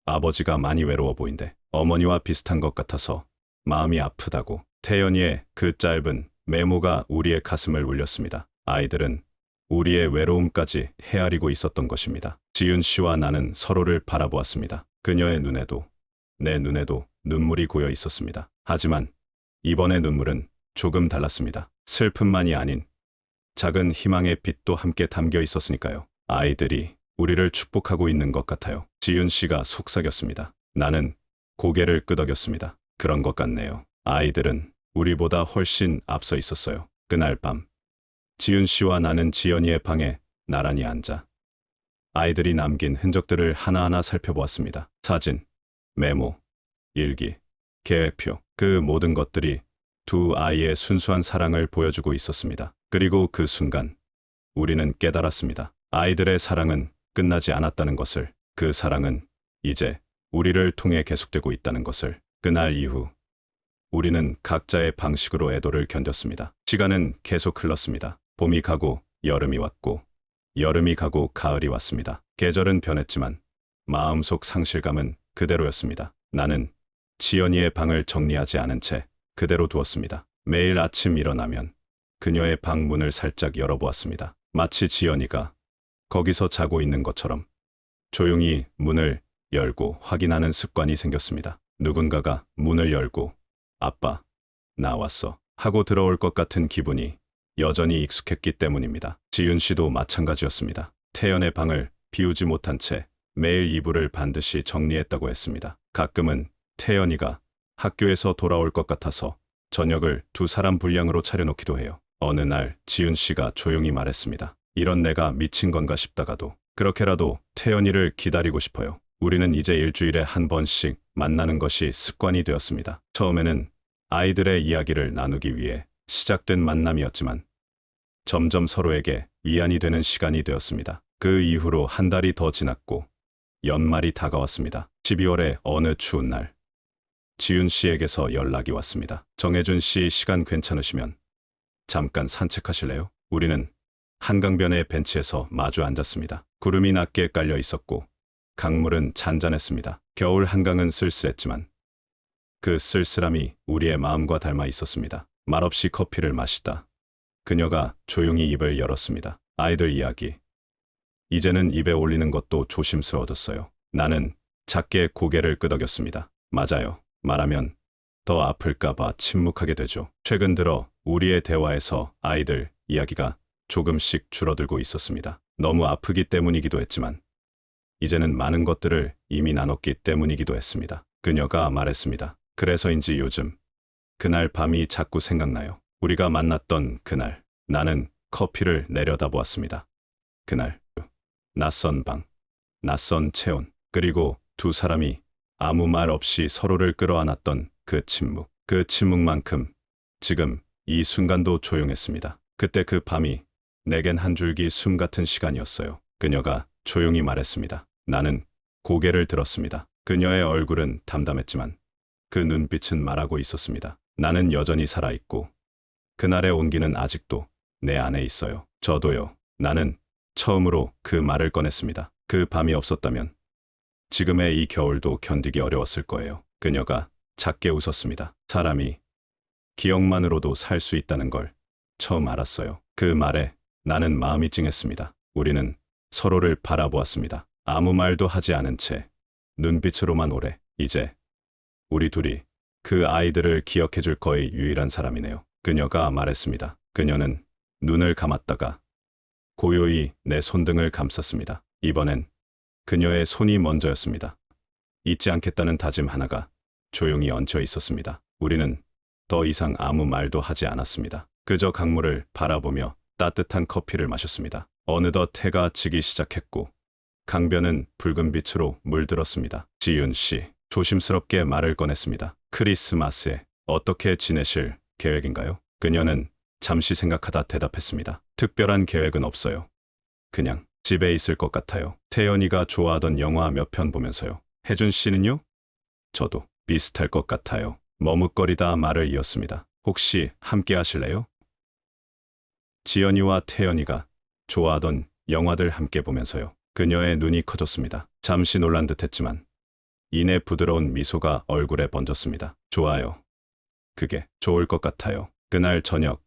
아버지가 많이 외로워 보인대. 어머니와 비슷한 것 같아서 마음이 아프다고. 태연이의 그 짧은 메모가 우리의 가슴을 울렸습니다. 아이들은 우리의 외로움까지 헤아리고 있었던 것입니다. 지윤 씨와 나는 서로를 바라보았습니다. 그녀의 눈에도 내 눈에도 눈물이 고여 있었습니다. 하지만 이번의 눈물은 조금 달랐습니다. 슬픔만이 아닌 작은 희망의 빛도 함께 담겨 있었으니까요. 아이들이 우리를 축복하고 있는 것 같아요. 지윤 씨가 속삭였습니다. 나는 고개를 끄덕였습니다. 그런 것 같네요. 아이들은 우리보다 훨씬 앞서 있었어요. 그날 밤 지윤 씨와 나는 지연이의 방에 나란히 앉아 아이들이 남긴 흔적들을 하나하나 살펴보았습니다. 사진, 메모, 일기, 계획표, 그 모든 것들이 두 아이의 순수한 사랑을 보여주고 있었습니다. 그리고 그 순간 우리는 깨달았습니다. 아이들의 사랑은 끝나지 않았다는 것을, 그 사랑은 이제 우리를 통해 계속되고 있다는 것을. 그날 이후 우리는 각자의 방식으로 애도를 견뎠습니다. 시간은 계속 흘렀습니다. 봄이 가고 여름이 왔고 여름이 가고 가을이 왔습니다. 계절은 변했지만 마음속 상실감은 그대로였습니다. 나는 지연이의 방을 정리하지 않은 채 그대로 두었습니다. 매일 아침 일어나면 그녀의 방 문을 살짝 열어보았습니다. 마치 지연이가 거기서 자고 있는 것처럼 조용히 문을 열고 확인하는 습관이 생겼습니다. 누군가가 문을 열고 아빠, 나 왔어 하고 들어올 것 같은 기분이 여전히 익숙했기 때문입니다. 지윤 씨도 마찬가지였습니다. 태연의 방을 비우지 못한 채 매일 이불을 반드시 정리했다고 했습니다. 가끔은 태연이가 학교에서 돌아올 것 같아서 저녁을 두 사람 분량으로 차려놓기도 해요. 어느 날 지윤 씨가 조용히 말했습니다. 이런 내가 미친 건가 싶다가도 그렇게라도 태연이를 기다리고 싶어요. 우리는 이제 일주일에 한 번씩 만나는 것이 습관이 되었습니다. 처음에는 아이들의 이야기를 나누기 위해 시작된 만남이었지만 점점 서로에게 위안이 되는 시간이 되었습니다. 그 이후로 한 달이 더 지났고 연말이 다가왔습니다. 12월의 어느 추운 날 지윤 씨에게서 연락이 왔습니다. 정혜준 씨 시간 괜찮으시면 잠깐 산책하실래요? 우리는 한강변의 벤치에서 마주 앉았습니다. 구름이 낮게 깔려 있었고 강물은 잔잔했습니다. 겨울 한강은 쓸쓸했지만 그 쓸쓸함이 우리의 마음과 닮아 있었습니다. 말없이 커피를 마시다 그녀가 조용히 입을 열었습니다. 아이들 이야기. 이제는 입에 올리는 것도 조심스러워졌어요. 나는 작게 고개를 끄덕였습니다. 맞아요. 말하면 더 아플까봐 침묵하게 되죠. 최근 들어 우리의 대화에서 아이들 이야기가 조금씩 줄어들고 있었습니다. 너무 아프기 때문이기도 했지만 이제는 많은 것들을 이미 나눴기 때문이기도 했습니다. 그녀가 말했습니다. 그래서인지 요즘 그날 밤이 자꾸 생각나요. 우리가 만났던 그날 나는 커피를 내려다보았습니다. 그날 낯선 방, 낯선 체온, 그리고 두 사람이 아무 말 없이 서로를 끌어안았던 그 침묵. 그 침묵만큼 지금 이 순간도 조용했습니다. 그때 그 밤이 내겐 한 줄기 숨 같은 시간이었어요. 그녀가 조용히 말했습니다. 나는 고개를 들었습니다. 그녀의 얼굴은 담담했지만 그 눈빛은 말하고 있었습니다. 나는 여전히 살아있고 그날의 온기는 아직도 내 안에 있어요. 저도요. 나는 처음으로 그 말을 꺼냈습니다. 그 밤이 없었다면 지금의 이 겨울도 견디기 어려웠을 거예요. 그녀가 작게 웃었습니다. 사람이 기억만으로도 살 수 있다는 걸 처음 알았어요. 그 말에 나는 마음이 찡했습니다. 우리는 서로를 바라보았습니다. 아무 말도 하지 않은 채 눈빛으로만 오래. 이제 우리 둘이 그 아이들을 기억해 줄 거의 유일한 사람이네요. 그녀가 말했습니다. 그녀는 눈을 감았다가 고요히 내 손등을 감쌌습니다. 이번엔 그녀의 손이 먼저였습니다. 잊지 않겠다는 다짐 하나가 조용히 얹혀 있었습니다. 우리는 더 이상 아무 말도 하지 않았습니다. 그저 강물을 바라보며 따뜻한 커피를 마셨습니다. 어느덧 해가 지기 시작했고 강변은 붉은 빛으로 물들었습니다. 지윤 씨, 조심스럽게 말을 꺼냈습니다. 크리스마스에 어떻게 지내실 계획인가요? 그녀는 잠시 생각하다 대답했습니다. 특별한 계획은 없어요. 그냥 집에 있을 것 같아요. 태연이가 좋아하던 영화 몇 편 보면서요. 혜준 씨는요? 저도 비슷할 것 같아요. 머뭇거리다 말을 이었습니다. 혹시 함께 하실래요? 지연이와 태연이가 좋아하던 영화들 함께 보면서요. 그녀의 눈이 커졌습니다. 잠시 놀란 듯했지만 이내 부드러운 미소가 얼굴에 번졌습니다. 좋아요. 그게 좋을 것 같아요. 그날 저녁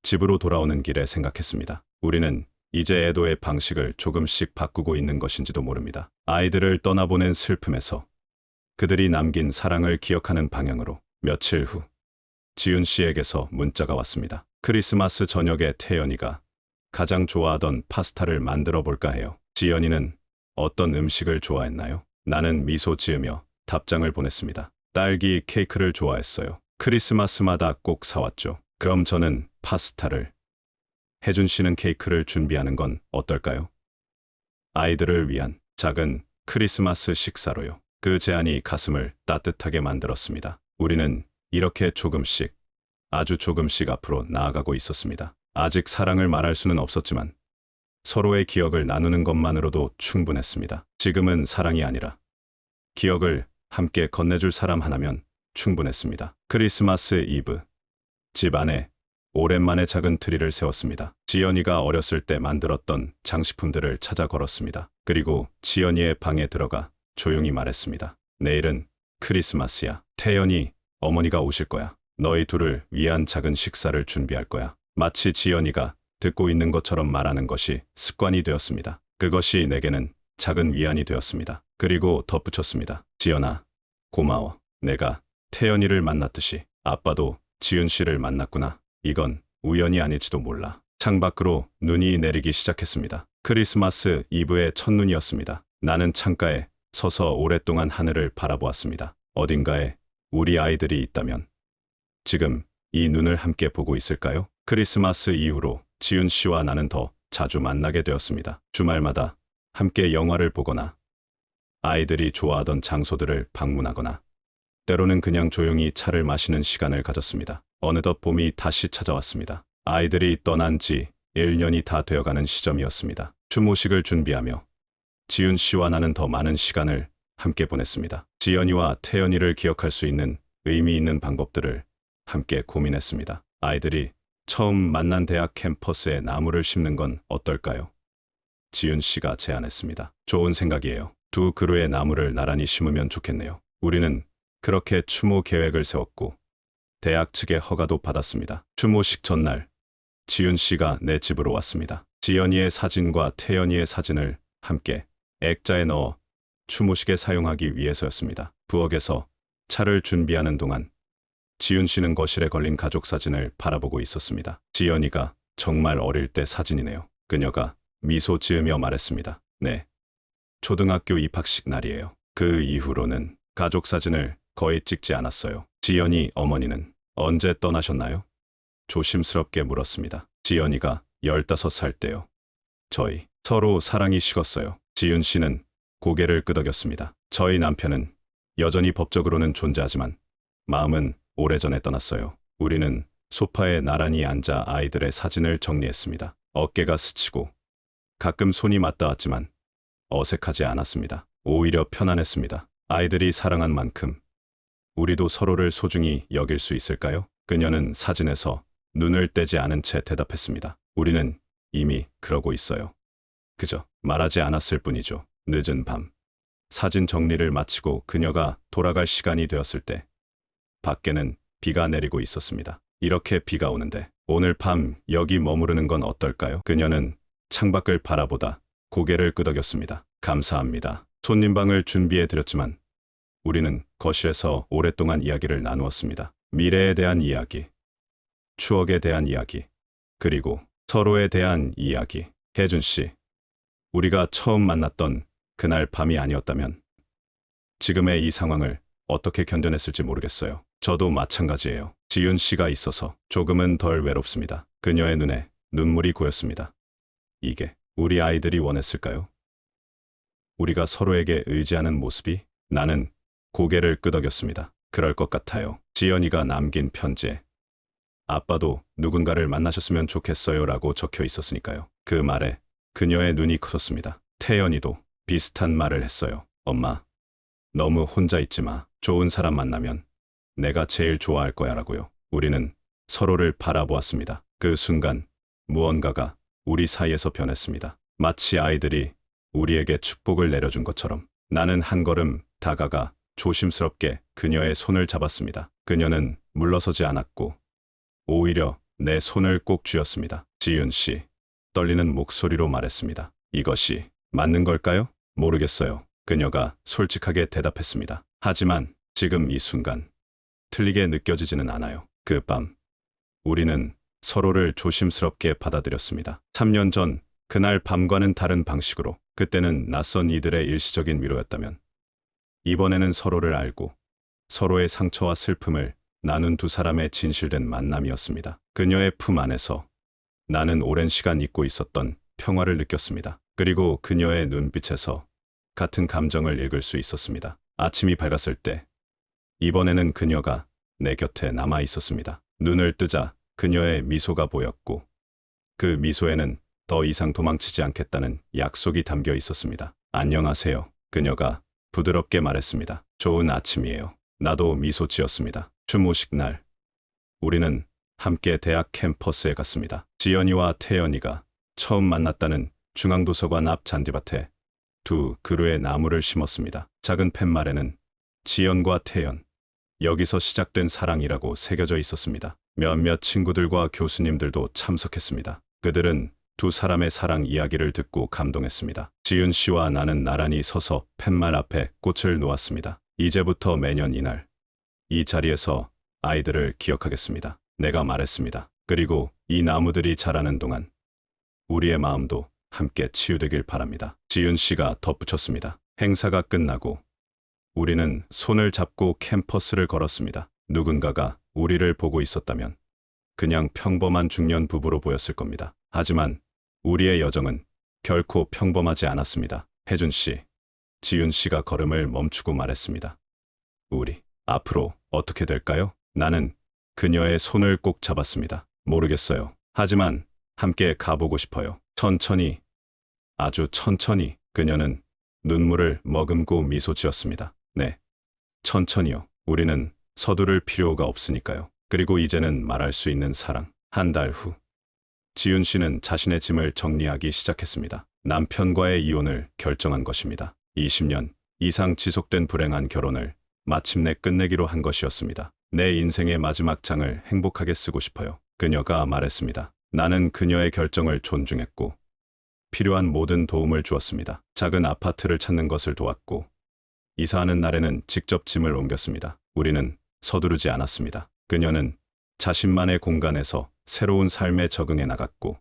집으로 돌아오는 길에 생각했습니다. 우리는 이제 애도의 방식을 조금씩 바꾸고 있는 것인지도 모릅니다. 아이들을 떠나보낸 슬픔에서 그들이 남긴 사랑을 기억하는 방향으로. 며칠 후 지윤 씨에게서 문자가 왔습니다. 크리스마스 저녁에 태연이가 가장 좋아하던 파스타를 만들어 볼까 해요. 지연이는 어떤 음식을 좋아했나요? 나는 미소 지으며 답장을 보냈습니다. 딸기 케이크를 좋아했어요. 크리스마스마다 꼭 사왔죠. 그럼 저는 파스타를, 혜준 씨는 케이크를 준비하는 건 어떨까요? 아이들을 위한 작은 크리스마스 식사로요. 그 제안이 가슴을 따뜻하게 만들었습니다. 우리는 이렇게 조금씩, 아주 조금씩 앞으로 나아가고 있었습니다. 아직 사랑을 말할 수는 없었지만 서로의 기억을 나누는 것만으로도 충분했습니다. 지금은 사랑이 아니라 기억을 함께 건네줄 사람 하나면 충분했습니다. 크리스마스 이브, 집 안에 오랜만에 작은 트리를 세웠습니다. 지연이가 어렸을 때 만들었던 장식품들을 찾아 걸었습니다. 그리고 지연이의 방에 들어가 조용히 말했습니다. 내일은 크리스마스야. 태연이, 어머니가 오실 거야. 너희 둘을 위한 작은 식사를 준비할 거야. 마치 지연이가 듣고 있는 것처럼 말하는 것이 습관이 되었습니다. 그것이 내게는 작은 위안이 되었습니다. 그리고 덧붙였습니다. 지연아, 고마워. 내가 태연이를 만났듯이 아빠도 지윤 씨를 만났구나. 이건 우연이 아닐지도 몰라. 창밖으로 눈이 내리기 시작했습니다. 크리스마스 이브의 첫눈이었습니다. 나는 창가에 서서 오랫동안 하늘을 바라보았습니다. 어딘가에 우리 아이들이 있다면 지금 이 눈을 함께 보고 있을까요? 크리스마스 이후로 지윤 씨와 나는 더 자주 만나게 되었습니다. 주말마다 함께 영화를 보거나 아이들이 좋아하던 장소들을 방문하거나 때로는 그냥 조용히 차를 마시는 시간을 가졌습니다. 어느덧 봄이 다시 찾아왔습니다. 아이들이 떠난 지 1년이 다 되어가는 시점이었습니다. 추모식을 준비하며 지윤 씨와 나는 더 많은 시간을 함께 보냈습니다. 지연이와 태연이를 기억할 수 있는 의미 있는 방법들을 함께 고민했습니다. 아이들이 처음 만난 대학 캠퍼스에 나무를 심는 건 어떨까요? 지윤 씨가 제안했습니다. 좋은 생각이에요. 두 그루의 나무를 나란히 심으면 좋겠네요. 우리는 그렇게 추모 계획을 세웠고 대학 측의 허가도 받았습니다. 추모식 전날 지윤 씨가 내 집으로 왔습니다. 지연이의 사진과 태연이의 사진을 함께 액자에 넣어 추모식에 사용하기 위해서였습니다. 부엌에서 차를 준비하는 동안 지윤 씨는 거실에 걸린 가족 사진을 바라보고 있었습니다. 지연이가 정말 어릴 때 사진이네요. 그녀가 미소 지으며 말했습니다. 네, 초등학교 입학식 날이에요. 그 이후로는 가족 사진을 거의 찍지 않았어요. 지연이 어머니는 언제 떠나셨나요? 조심스럽게 물었습니다. 지연이가 15살 때요. 저희 서로 사랑이 식었어요. 지윤 씨는 고개를 끄덕였습니다. 저희 남편은 여전히 법적으로는 존재하지만 마음은 오래전에 떠났어요. 우리는 소파에 나란히 앉아 아이들의 사진을 정리했습니다. 어깨가 스치고 가끔 손이 맞닿았지만 어색하지 않았습니다. 오히려 편안했습니다. 아이들이 사랑한 만큼 우리도 서로를 소중히 여길 수 있을까요? 그녀는 사진에서 눈을 떼지 않은 채 대답했습니다. 우리는 이미 그러고 있어요. 그저 말하지 않았을 뿐이죠. 늦은 밤, 사진 정리를 마치고 그녀가 돌아갈 시간이 되었을 때 밖에는 비가 내리고 있었습니다. 이렇게 비가 오는데 오늘 밤 여기 머무르는 건 어떨까요? 그녀는 창밖을 바라보다 고개를 끄덕였습니다. 감사합니다. 손님방을 준비해 드렸지만 우리는 거실에서 오랫동안 이야기를 나누었습니다. 미래에 대한 이야기, 추억에 대한 이야기, 그리고 서로에 대한 이야기. 혜준 씨, 우리가 처음 만났던 그날 밤이 아니었다면 지금의 이 상황을 어떻게 견뎌냈을지 모르겠어요. 저도 마찬가지예요. 지윤 씨가 있어서 조금은 덜 외롭습니다. 그녀의 눈에 눈물이 고였습니다. 이게 우리 아이들이 원했을까요? 우리가 서로에게 의지하는 모습이? 나는 고개를 끄덕였습니다. 그럴 것 같아요. 지연이가 남긴 편지에 아빠도 누군가를 만나셨으면 좋겠어요 라고 적혀 있었으니까요. 그 말에 그녀의 눈이 커졌습니다. 태연이도 비슷한 말을 했어요. 엄마, 너무 혼자 있지 마. 좋은 사람 만나면 내가 제일 좋아할 거야 라고요. 우리는 서로를 바라보았습니다. 그 순간 무언가가 우리 사이에서 변했습니다. 마치 아이들이 우리에게 축복을 내려준 것처럼 나는 한 걸음 다가가 조심스럽게 그녀의 손을 잡았습니다. 그녀는 물러서지 않았고 오히려 내 손을 꼭 쥐었습니다. 지윤 씨, 떨리는 목소리로 말했습니다. 이것이 맞는 걸까요? 모르겠어요. 그녀가 솔직하게 대답했습니다. 하지만 지금 이 순간 틀리게 느껴지지는 않아요. 그 밤 우리는 서로를 조심스럽게 받아들였습니다. 3년 전 그날 밤과는 다른 방식으로, 그때는 낯선 이들의 일시적인 위로였다면 이번에는 서로를 알고 서로의 상처와 슬픔을 나눈 두 사람의 진실된 만남이었습니다. 그녀의 품 안에서 나는 오랜 시간 잊고 있었던 평화를 느꼈습니다. 그리고 그녀의 눈빛에서 같은 감정을 읽을 수 있었습니다. 아침이 밝았을 때 이번에는 그녀가 내 곁에 남아 있었습니다. 눈을 뜨자 그녀의 미소가 보였고 그 미소에는 더 이상 도망치지 않겠다는 약속이 담겨 있었습니다. 안녕하세요. 그녀가 부드럽게 말했습니다. 좋은 아침이에요. 나도 미소 지었습니다. 추모식 날 우리는 함께 대학 캠퍼스에 갔습니다. 지연이와 태연이가 처음 만났다는 중앙도서관 앞 잔디밭에 두 그루의 나무를 심었습니다. 작은 팻말에는 지연과 태연, 여기서 시작된 사랑이라고 새겨져 있었습니다. 몇몇 친구들과 교수님들도 참석했습니다. 그들은 두 사람의 사랑 이야기를 듣고 감동했습니다. 지윤 씨와 나는 나란히 서서 팻말 앞에 꽃을 놓았습니다. 이제부터 매년 이날, 이 자리에서 아이들을 기억하겠습니다. 내가 말했습니다. 그리고 이 나무들이 자라는 동안 우리의 마음도 함께 치유되길 바랍니다. 지윤 씨가 덧붙였습니다. 행사가 끝나고 우리는 손을 잡고 캠퍼스를 걸었습니다. 누군가가 우리를 보고 있었다면 그냥 평범한 중년 부부로 보였을 겁니다. 하지만 우리의 여정은 결코 평범하지 않았습니다. 혜준 씨, 지윤 씨가 걸음을 멈추고 말했습니다. 우리 앞으로 어떻게 될까요? 나는 그녀의 손을 꼭 잡았습니다. 모르겠어요. 하지만 함께 가보고 싶어요. 천천히, 아주 천천히. 그녀는 눈물을 머금고 미소 지었습니다. 네, 천천히요. 우리는 서두를 필요가 없으니까요. 그리고 이제는 말할 수 있는 사랑. 한 달 후, 지윤 씨는 자신의 짐을 정리하기 시작했습니다. 남편과의 이혼을 결정한 것입니다. 20년 이상 지속된 불행한 결혼을 마침내 끝내기로 한 것이었습니다. 내 인생의 마지막 장을 행복하게 쓰고 싶어요. 그녀가 말했습니다. 나는 그녀의 결정을 존중했고 필요한 모든 도움을 주었습니다. 작은 아파트를 찾는 것을 도왔고 이사하는 날에는 직접 짐을 옮겼습니다. 우리는 서두르지 않았습니다. 그녀는 자신만의 공간에서 새로운 삶에 적응해 나갔고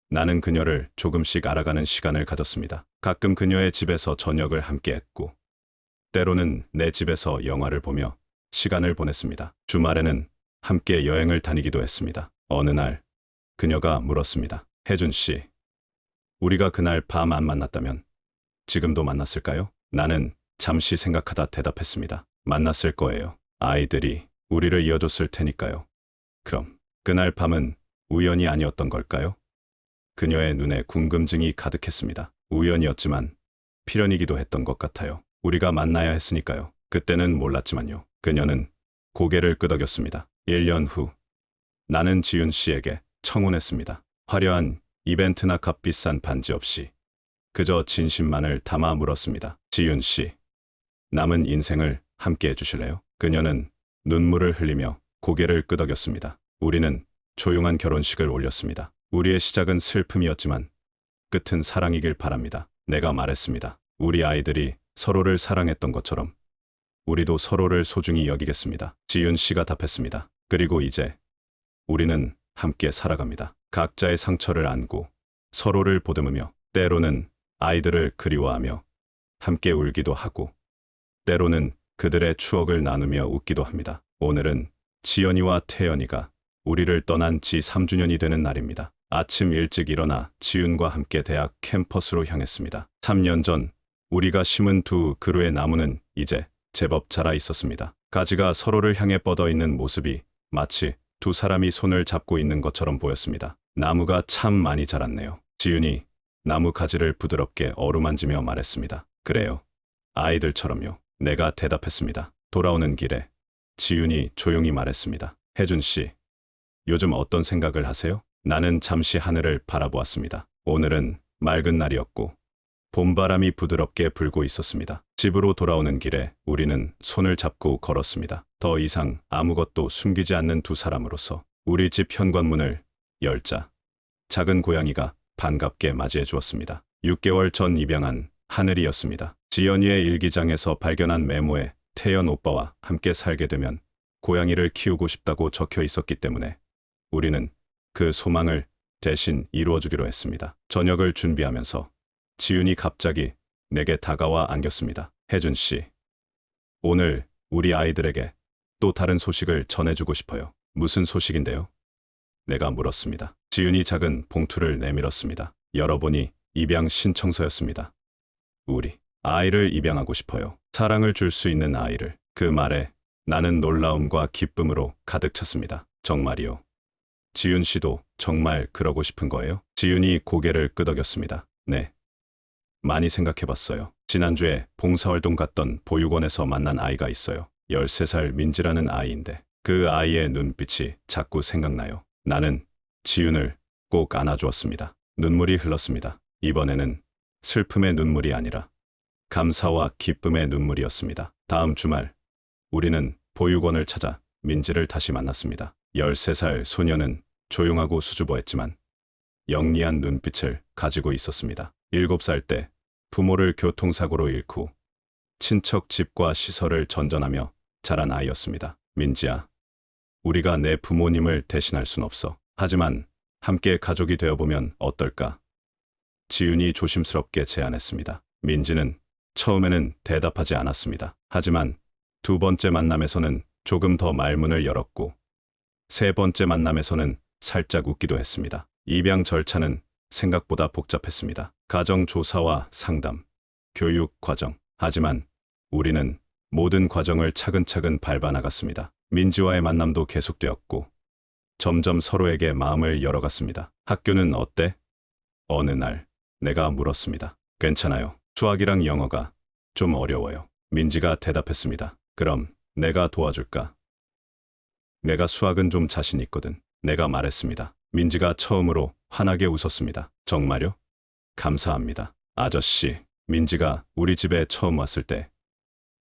나는 그녀를 조금씩 알아가는 시간을 가졌습니다. 가끔 그녀의 집에서 저녁을 함께 했고 때로는 내 집에서 영화를 보며 시간을 보냈습니다. 주말에는 함께 여행을 다니기도 했습니다. 어느 날 그녀가 물었습니다. 혜준 씨, 우리가 그날 밤 안 만났다면 지금도 만났을까요? 나는 잠시 생각하다 대답했습니다. 만났을 거예요. 아이들이 우리를 이어줬을 테니까요. 그럼 그날 밤은 우연이 아니었던 걸까요? 그녀의 눈에 궁금증이 가득했습니다. 우연이었지만 필연이기도 했던 것 같아요. 우리가 만나야 했으니까요. 그때는 몰랐지만요. 그녀는 고개를 끄덕였습니다. 1년 후, 나는 지윤 씨에게 청혼했습니다. 화려한 이벤트나 값비싼 반지 없이 그저 진심만을 담아 물었습니다. 지윤 씨, 남은 인생을 함께 해주실래요? 그녀는 눈물을 흘리며 고개를 끄덕였습니다. 우리는 조용한 결혼식을 올렸습니다. 우리의 시작은 슬픔이었지만 끝은 사랑이길 바랍니다. 내가 말했습니다. 우리 아이들이 서로를 사랑했던 것처럼 우리도 서로를 소중히 여기겠습니다. 지윤 씨가 답했습니다. 그리고 이제 우리는 함께 살아갑니다. 각자의 상처를 안고 서로를 보듬으며 때로는 아이들을 그리워하며 함께 울기도 하고 때로는 그들의 추억을 나누며 웃기도 합니다. 오늘은 지연이와 태연이가 우리를 떠난 지 3주년이 되는 날입니다. 아침 일찍 일어나 지윤과 함께 대학 캠퍼스로 향했습니다. 3년 전 우리가 심은 두 그루의 나무는 이제 제법 자라 있었습니다. 가지가 서로를 향해 뻗어 있는 모습이 마치 두 사람이 손을 잡고 있는 것처럼 보였습니다. 나무가 참 많이 자랐네요. 지윤이 나무 가지를 부드럽게 어루만지며 말했습니다. 그래요. 아이들처럼요. 내가 대답했습니다. 돌아오는 길에 지윤이 조용히 말했습니다. 혜준 씨, 요즘 어떤 생각을 하세요? 나는 잠시 하늘을 바라보았습니다. 오늘은 맑은 날이었고 봄바람이 부드럽게 불고 있었습니다. 집으로 돌아오는 길에 우리는 손을 잡고 걸었습니다. 더 이상 아무것도 숨기지 않는 두 사람으로서 우리 집 현관문을 열자 작은 고양이가 반갑게 맞이해 주었습니다. 6개월 전 입양한 하늘이었습니다. 지연이의 일기장에서 발견한 메모에 태연 오빠와 함께 살게 되면 고양이를 키우고 싶다고 적혀 있었기 때문에 우리는 그 소망을 대신 이루어주기로 했습니다. 저녁을 준비하면서 지윤이 갑자기 내게 다가와 안겼습니다. 혜준 씨, 오늘 우리 아이들에게 또 다른 소식을 전해주고 싶어요. 무슨 소식인데요? 내가 물었습니다. 지윤이 작은 봉투를 내밀었습니다. 열어보니 입양 신청서였습니다. 우리 아이를 입양하고 싶어요. 사랑을 줄 수 있는 아이를. 그 말에 나는 놀라움과 기쁨으로 가득 찼습니다. 정말이요. 지윤 씨도 정말 그러고 싶은 거예요? 지윤이 고개를 끄덕였습니다. 네. 많이 생각해봤어요. 지난주에 봉사활동 갔던 보육원에서 만난 아이가 있어요. 13살 민지라는 아이인데 그 아이의 눈빛이 자꾸 생각나요. 나는 지윤을 꼭 안아주었습니다. 눈물이 흘렀습니다. 이번에는 슬픔의 눈물이 아니라 감사와 기쁨의 눈물이었습니다. 다음 주말 우리는 보육원을 찾아 민지를 다시 만났습니다. 13살 소녀는 조용하고 수줍어했지만 영리한 눈빛을 가지고 있었습니다. 7살 때 부모를 교통사고로 잃고 친척 집과 시설을 전전하며 자란 아이였습니다. 민지야, 우리가 내 부모님을 대신할 순 없어. 하지만 함께 가족이 되어보면 어떨까? 지윤이 조심스럽게 제안했습니다. 민지는 처음에는 대답하지 않았습니다. 하지만 두 번째 만남에서는 조금 더 말문을 열었고 세 번째 만남에서는 살짝 웃기도 했습니다. 입양 절차는 생각보다 복잡했습니다. 가정 조사와 상담, 교육 과정. 하지만 우리는 모든 과정을 차근차근 밟아 나갔습니다. 민지와의 만남도 계속되었고 점점 서로에게 마음을 열어갔습니다. 학교는 어때? 어느 날 내가 물었습니다. 괜찮아요. 수학이랑 영어가 좀 어려워요. 민지가 대답했습니다. 그럼 내가 도와줄까? 내가 수학은 좀 자신 있거든. 내가 말했습니다. 민지가 처음으로 환하게 웃었습니다. 정말요? 감사합니다. 아저씨, 민지가 우리 집에 처음 왔을 때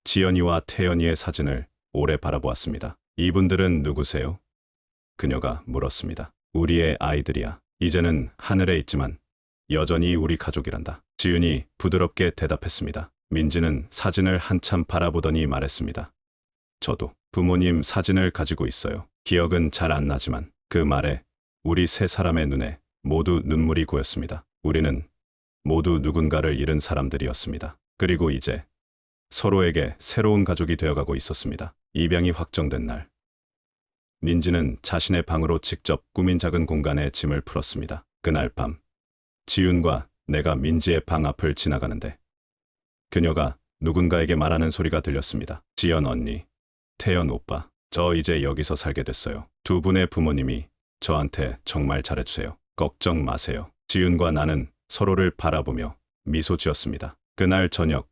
지연이와 태연이의 사진을 오래 바라보았습니다. 이분들은 누구세요? 그녀가 물었습니다. 우리의 아이들이야. 이제는 하늘에 있지만 여전히 우리 가족이란다. 지윤이 부드럽게 대답했습니다. 민지는 사진을 한참 바라보더니 말했습니다. 저도 부모님 사진을 가지고 있어요. 기억은 잘 안 나지만 그 말에 우리 세 사람의 눈에 모두 눈물이 고였습니다. 우리는 모두 누군가를 잃은 사람들이었습니다. 그리고 이제 서로에게 새로운 가족이 되어가고 있었습니다. 입양이 확정된 날, 민지는 자신의 방으로 직접 꾸민 작은 공간에 짐을 풀었습니다. 그날 밤, 지윤과 내가 민지의 방 앞을 지나가는데 그녀가 누군가에게 말하는 소리가 들렸습니다. 지연 언니, 태연 오빠, 저 이제 여기서 살게 됐어요. 두 분의 부모님이 저한테 정말 잘해주세요. 걱정 마세요. 지윤과 나는 서로를 바라보며 미소 지었습니다. 그날 저녁,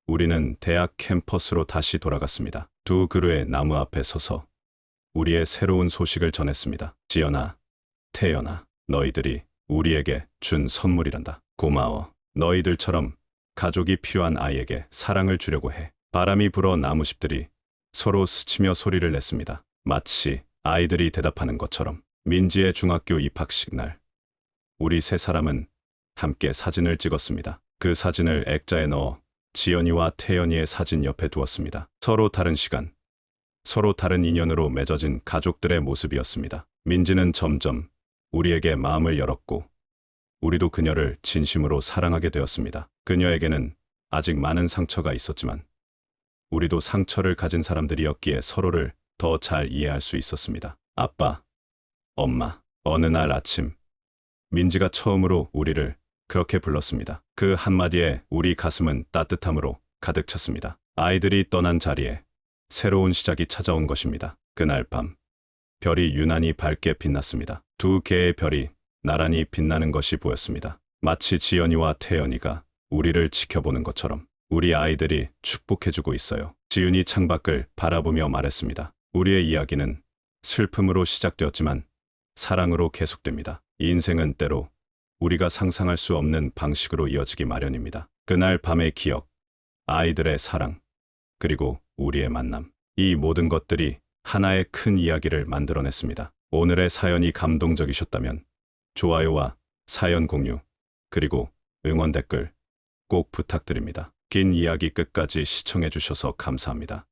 우리는 대학 캠퍼스로 다시 돌아갔습니다. 두 그루의 나무 앞에 서서 우리의 새로운 소식을 전했습니다. 지연아, 태연아, 너희들이 우리에게 준 선물이란다. 고마워. 너희들처럼 가족이 필요한 아이에게 사랑을 주려고 해. 바람이 불어 나무잎들이 서로 스치며 소리를 냈습니다. 마치 아이들이 대답하는 것처럼. 민지의 중학교 입학식 날, 우리 세 사람은 함께 사진을 찍었습니다. 그 사진을 액자에 넣어 지연이와 태연이의 사진 옆에 두었습니다. 서로 다른 시간, 서로 다른 인연으로 맺어진 가족들의 모습이었습니다. 민지는 점점 우리에게 마음을 열었고 우리도 그녀를 진심으로 사랑하게 되었습니다. 그녀에게는 아직 많은 상처가 있었지만 우리도 상처를 가진 사람들이었기에 서로를 더 잘 이해할 수 있었습니다. 아빠, 엄마, 어느 날 아침 민지가 처음으로 우리를 그렇게 불렀습니다. 그 한마디에 우리 가슴은 따뜻함으로 가득 찼습니다. 아이들이 떠난 자리에 새로운 시작이 찾아온 것입니다. 그날 밤, 별이 유난히 밝게 빛났습니다. 두 개의 별이 나란히 빛나는 것이 보였습니다. 마치 지연이와 태연이가 우리를 지켜보는 것처럼. 우리 아이들이 축복해주고 있어요. 지윤이 창밖을 바라보며 말했습니다. 우리의 이야기는 슬픔으로 시작되었지만 사랑으로 계속됩니다. 인생은 때로 우리가 상상할 수 없는 방식으로 이어지기 마련입니다. 그날 밤의 기억, 아이들의 사랑, 그리고 우리의 만남. 이 모든 것들이 하나의 큰 이야기를 만들어냈습니다. 오늘의 사연이 감동적이셨다면 좋아요와 사연 공유, 그리고 응원 댓글 꼭 부탁드립니다. 긴 이야기 끝까지 시청해주셔서 감사합니다.